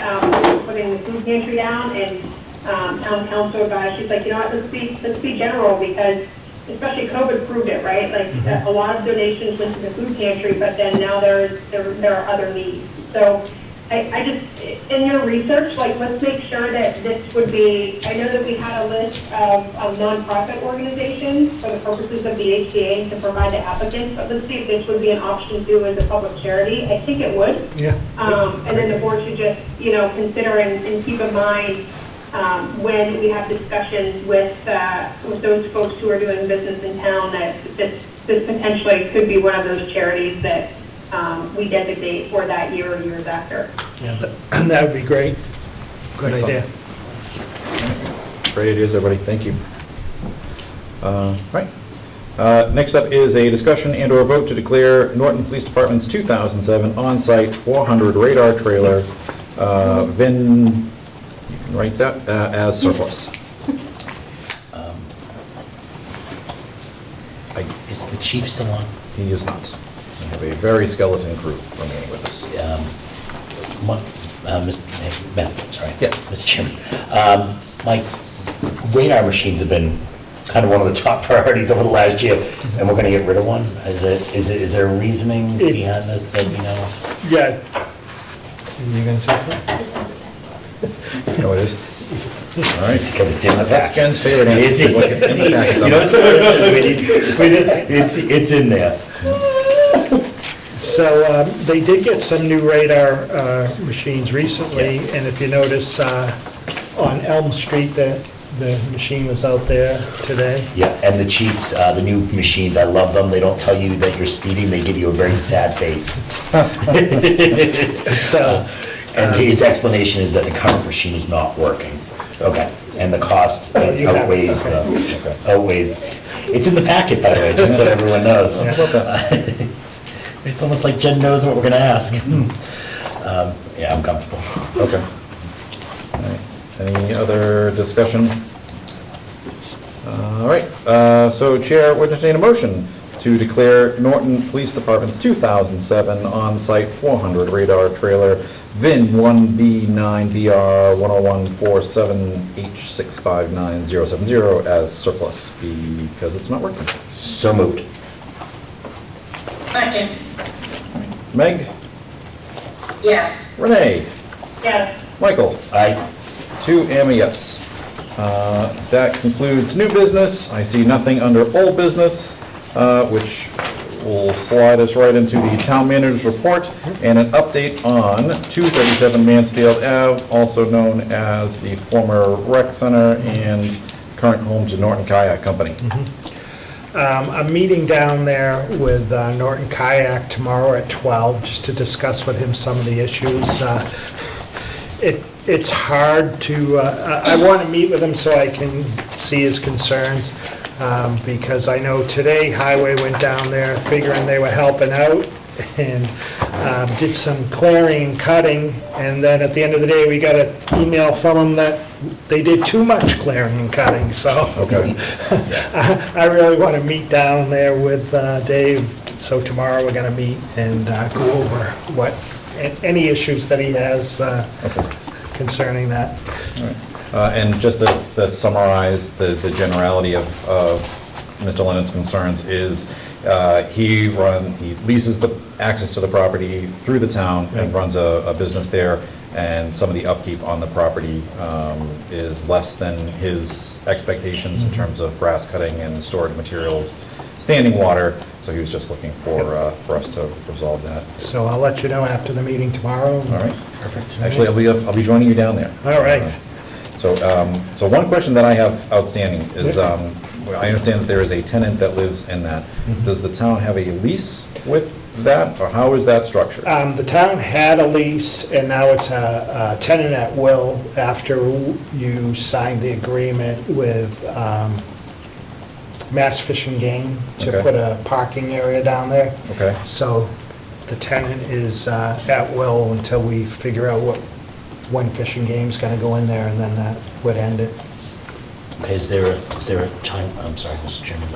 were putting the food pantry down, and town council about it. She's like, you know what, let's be general, because especially COVID proved it, right? Like, a lot of donations went to the food pantry, but then now there are other needs. So I just, in your research, like, let's make sure that this would be, I know that we had a list of nonprofit organizations for the purposes of the HDA to provide to applicants, but let's see if this would be an option too as a public charity. I think it would. Yeah. And then the board should just, consider and keep in mind when we have discussions with those folks who are doing business in town, that this potentially could be one of those charities that we designate for that year or years after. Yeah, that would be great. Good idea. Great ideas, everybody, thank you. Right. Next up is a discussion and/or vote to declare Norton Police Department's 2007 on-site 400 radar trailer, VIN, you can write that, as surplus. Is the chief still on? He is not. We have a very skeleton crew remaining with us. Sorry. Yeah. Mr. Chairman, my radar machines have been kind of one of the top priorities over the last year, and we're going to get rid of one. Is there a reasoning behind this that we know? Yeah. You going to say something? No, it is. All right. It's because it's in the That's pack. Jen's favorite answer. It's It's like it's in the pack. You know, it's in there. So they did get some new radar machines recently, and if you notice, on Elm Street, the machine was out there today. Yeah, and the chiefs, the new machines, I love them. They don't tell you that you're speeding, they give you a very sad face. So, And his explanation is that the current machine is not working. Okay, and the cost you have it, outweighs. It's in the packet, by the way, just so everyone knows. Yeah. It's almost like Jen knows what we're gonna ask. Yeah, I'm comfortable. Okay. All right. Any other discussion? All right, so Chair would entertain a motion to declare Norton Police Department's 2007 on-site 400 radar trailer VIN 1B9BR10147H659070 as surplus because it's not working. So moved. Second, Meg? yes. Renee? Yes. Michael? Aye. 2 and a yes. That concludes new business. I see nothing under old business, which will slide us right into the town manager's report and an update on 237 Mansfield Ave, also known as the former rec center and current home to Norton Kayak Company. I'm meeting down there with Norton Kayak tomorrow at 12, just to discuss with him some of the issues. It's hard to, I want to meet with him so I can see his concerns, because I know today Highway went down there figuring they were helping out and did some clearing and cutting, and then at the end of the day, we got an email from them that they did too much clearing and cutting, so. Okay. I really want to meet down there with Dave, so tomorrow we're going to meet and go over any issues that he has concerning that. All right. And just to summarize the generality of Mr. Lennon's concerns is he leases the access to the property through the town and runs a business there, and some of the upkeep on the property is less than his expectations in terms of grass cutting and storage materials, standing water, so he was just looking for us to resolve that. So I'll let you know after the meeting tomorrow. All right, perfect. Actually, I'll be joining you down there. All right. So one question that I have outstanding is, I understand that there is a tenant that lives in that. Does the town have a lease with that, or how is that structured? The town had a lease, and now it's a tenant at will after you signed the agreement with Mass Fish and Game to Okay. put a parking area down there. Okay. So the tenant is at will until we figure out when Fish and Game's gonna go in there, and then that would end it. Okay, is there a time, I'm sorry, Mr. Chairman,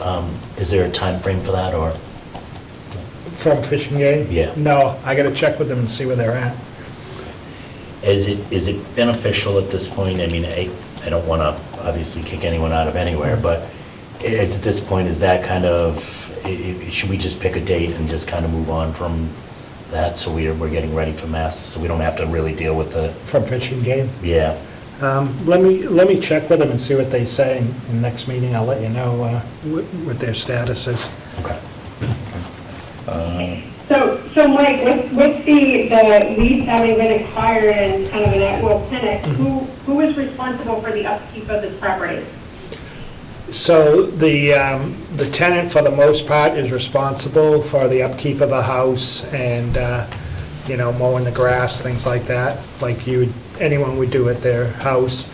is there a time frame for that, or? From Fish and Game? Yeah. No, I gotta check with them and see where they're at. Is it beneficial at this point? I mean, I don't want to obviously kick anyone out of anywhere, but is at this point, is that kind of, should we just pick a date and just kind of move on from that, so we're getting ready for Mass, so we don't have to really deal with the, From fishing game. yeah. Let me check with them and see what they say in the next meeting. I'll let you know what their status is. Okay. So Mike, with the lease having been expired and kind of an at-will tenant, who is responsible for the upkeep of this property? So the tenant, for the most part, is responsible for the upkeep of the house and, mowing the grass, things like that, like anyone would do at their house.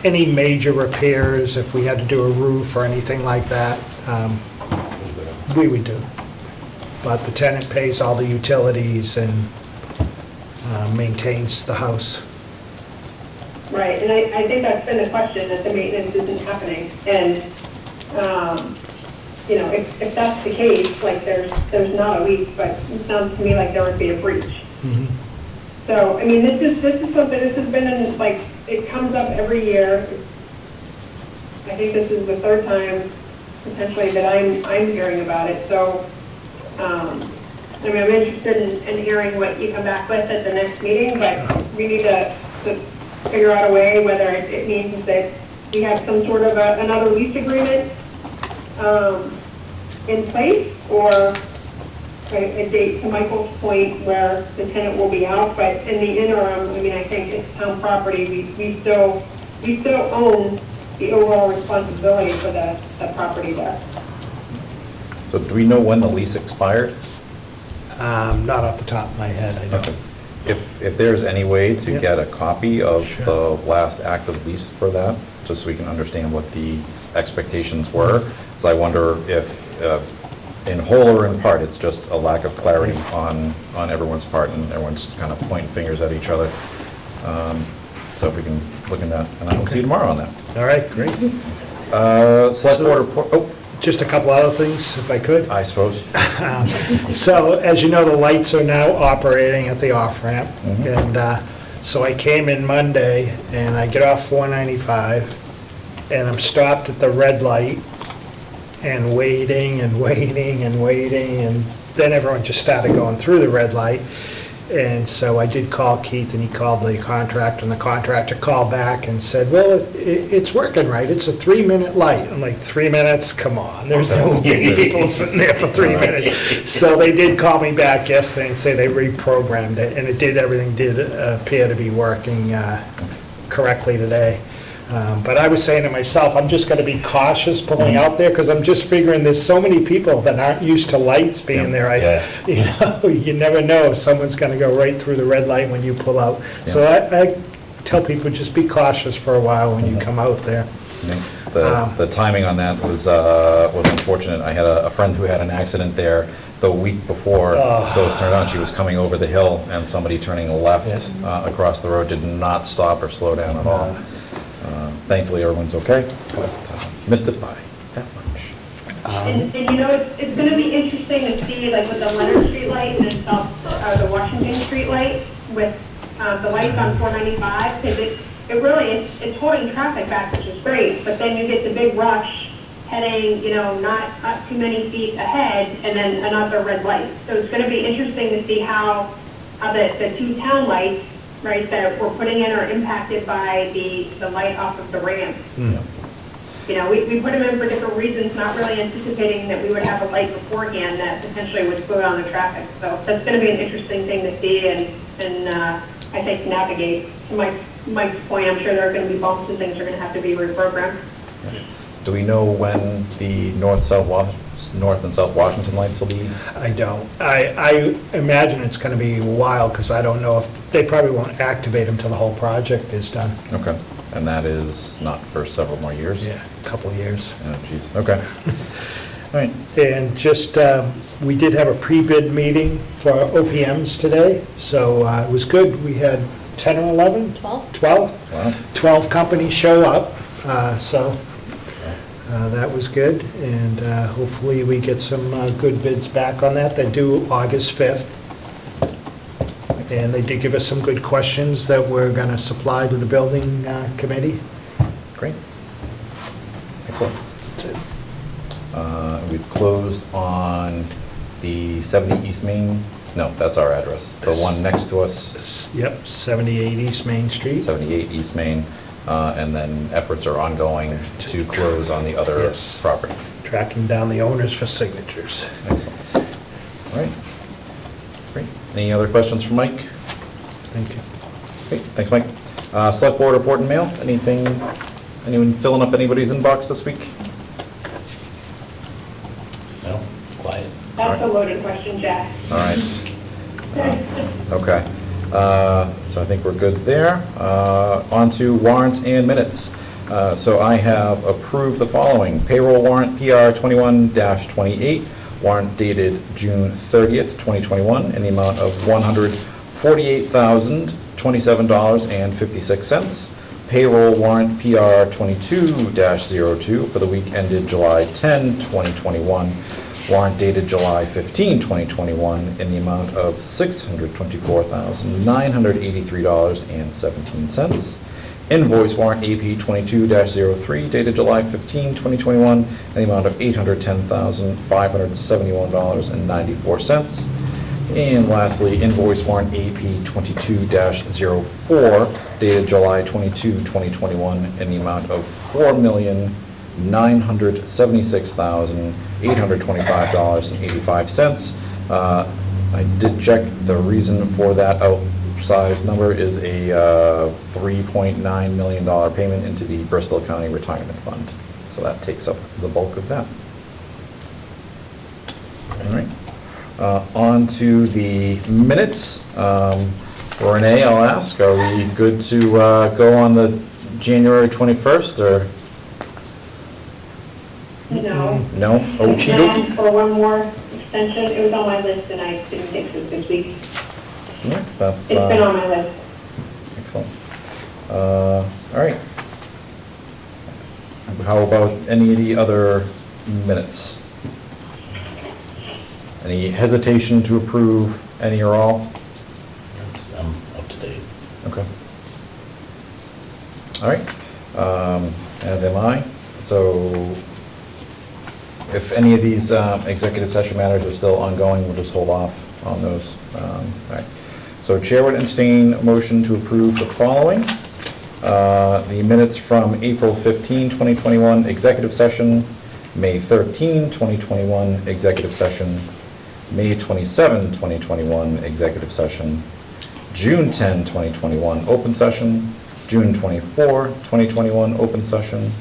Any major repairs, if we had to do a roof or anything like that, we would do. But the tenant pays all the utilities and maintains the house. Right, and I think that's been the question, that the maintenance isn't happening. And, if that's the case, like there's not a leak, but it sounds to me like there would be a breach. Mhm. So, I mean, this is something, this has been in, like, it comes up every year. I think this is the third time potentially that I'm hearing about it. So, I'm interested in hearing what you come back with at the next meeting, but we need to figure out a way, whether it means that we have some sort of another lease agreement in place, or a date, to Michael's point, where the tenant will be out. But in the interim, I think it's town property. We still own the overall responsibility for the property there. So do we know when the lease expired? Not off the top of my head, I don't. Okay. If there's any way to get a copy of the last active lease for that, just so we can understand what the expectations were, because I wonder if, in whole or in part, it's just a lack of clarity on everyone's part, and everyone's kind of pointing fingers at each other. So if we can look in that, and I will see you tomorrow on that. All right, great. Select board report, oh, Just a couple other things, if I could. I suppose. So, as you know, the lights are now operating at the off-ramp. And so I came in Monday, and I get off 495, and I'm stopped at the red light, and waiting, and waiting, and waiting, and then everyone just started going through the red light. And so I did call Keith, and he called the contractor, and the contractor called back and said, well, it's working right, it's a 3-minute light. I'm like, 3 minutes? Come on, there's no people sitting there for 3 minutes. So they did call me back yesterday and say they reprogrammed it, and everything did appear to be working correctly today. But I was saying to myself, I'm just going to be cautious pulling out there, because I'm just figuring there's so many people that aren't used to lights being there. You never know if someone's going to go right through the red light when you pull out. So I tell people, just be cautious for a while when you come out there. The timing on that was unfortunate. I had a friend who had an accident there the week before those turned on. She was coming over the hill, and somebody turning left across the road did not stop or slow down at all. Thankfully, everyone's okay, but missed it by that much. And it's going to be interesting to see, like, with the Leonard Street light and the Washington Street light, with the lights on 495, because it really, it's holding traffic back, which is great, but then you get the big rush heading, not too many feet ahead, and then another red light. So it's going to be interesting to see how the two town lights, right, that we're putting in are impacted by the light off of the ramp. We put them in for different reasons, not really anticipating that we would have a light beforehand that potentially would slow down the traffic. So that's going to be an interesting thing to see and I think navigate. To Mike's point, I'm sure there are going to be bumps and things that are going to have to be reprogrammed. Do we know when the North and South Washington lights will be? I don't. I imagine it's going to be a while, because I don't know if, they probably won't activate them till the whole project is done. Okay. And that is not for several more years? Yeah, a couple of years. Oh, jeez. Okay. All right. And just, we did have a pre-bid meeting for OPMs today, so it was good. We had 10 or 11? 12. 12? Wow. 12 companies show up, so that was good, and hopefully we get some good bids back on that. They're due August 5th, and they did give us some good questions that we're going to supply to the building committee. Great. Excellent. We've closed on the 70 East Main, no, that's our address. The one next to us, Yep, 78 East Main Street. 78 East Main, and then efforts are ongoing to close on the other Yes. property. Tracking down the owners for signatures. Excellent. All right. Great. Any other questions for Mike? Thank you. Great, thanks, Mike. Select Board report and mail, anything, anyone filling up anybody's inbox this week? No, it's quiet. That's a loaded question, Jack. All right. Okay. So I think we're good there. On to warrants and minutes. So I have approved the following. Payroll warrant PR 21-28, warrant dated June 30th, 2021, in the amount of $148,027.56. Payroll warrant PR 22-02 for the week ended July 10, 2021. Warrant dated July 15, 2021, in the amount of $624,983.17. Invoice warrant AP 22-03 dated July 15, 2021, in the amount of $810,571.94. And lastly, invoice warrant AP 22-04 dated July 22, 2021, in the amount of $4,976,825.85. I did check, the reason for that outsized number is a $3.9 million payment into the Bristol County Retirement Fund. So that takes up the bulk of that. All right. On to the minutes. Renee, I'll ask, are we good to go on the January 21st, or? No. No? Okey Can I dokey. ask for one more extension? It was on my list and I didn't fix it this week. Yeah, that's, It's been on my list. excellent. All right. How about any of the other minutes? Any hesitation to approve any or all? I'm up to date. Okay. All right. As am I. So if any of these executive session matters are still ongoing, we'll just hold off on those. All right. So Chair would entertain a motion to approve the following. The minutes from April 15, 2021, executive session, May 13, 2021, executive session, May 27, 2021, executive session, June 10, 2021, open session, June 24, 2021, open session,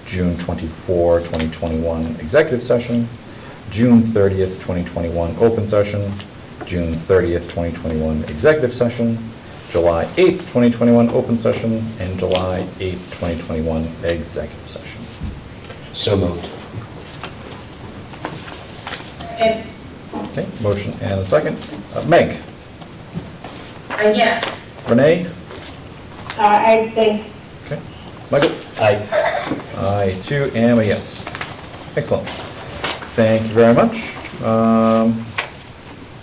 June 24, 2021, executive session, June 30th, 2021, open session, June 30th, 2021, executive session, July 8th, 2021, open session, and July 8th, 2021, executive session. So moved. And, Okay, motion and a second. Meg? yes. Renee? I think, Okay. Michael? Aye. I too am a yes. Excellent. Thank you very much.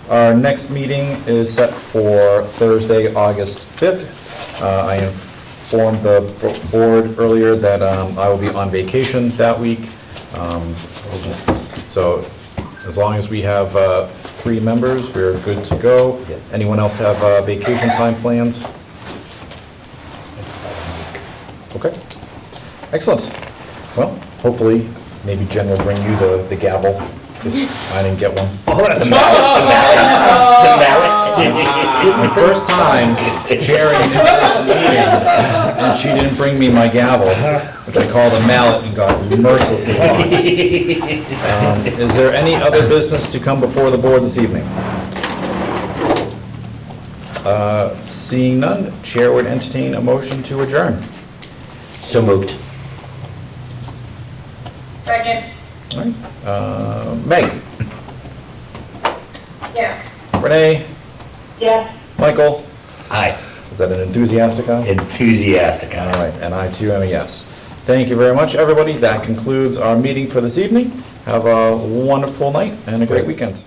Our next meeting is set for Thursday, August 5th. I informed the board earlier that I will be on vacation that week. So as long as we have 3 members, we're good to go. Anyone else have vacation time plans? Okay. Excellent. Well, hopefully, maybe Jen will bring you the gavel, because I didn't get one. Oh, that's My first time chairing an in-person meeting, and she didn't bring me my gavel, which I called a mallet and got mercilessly wronged. Is there any other business to come before the board this evening? Seeing none, Chair would entertain a motion to adjourn. So moved. Second, All right. Meg? yes. Renee? yes. Michael? Aye. Is that an enthusiastic aye? Enthusiastic. All right, and I too am a yes. Thank you very much, everybody. That concludes our meeting for this evening. Have a wonderful night and a great weekend.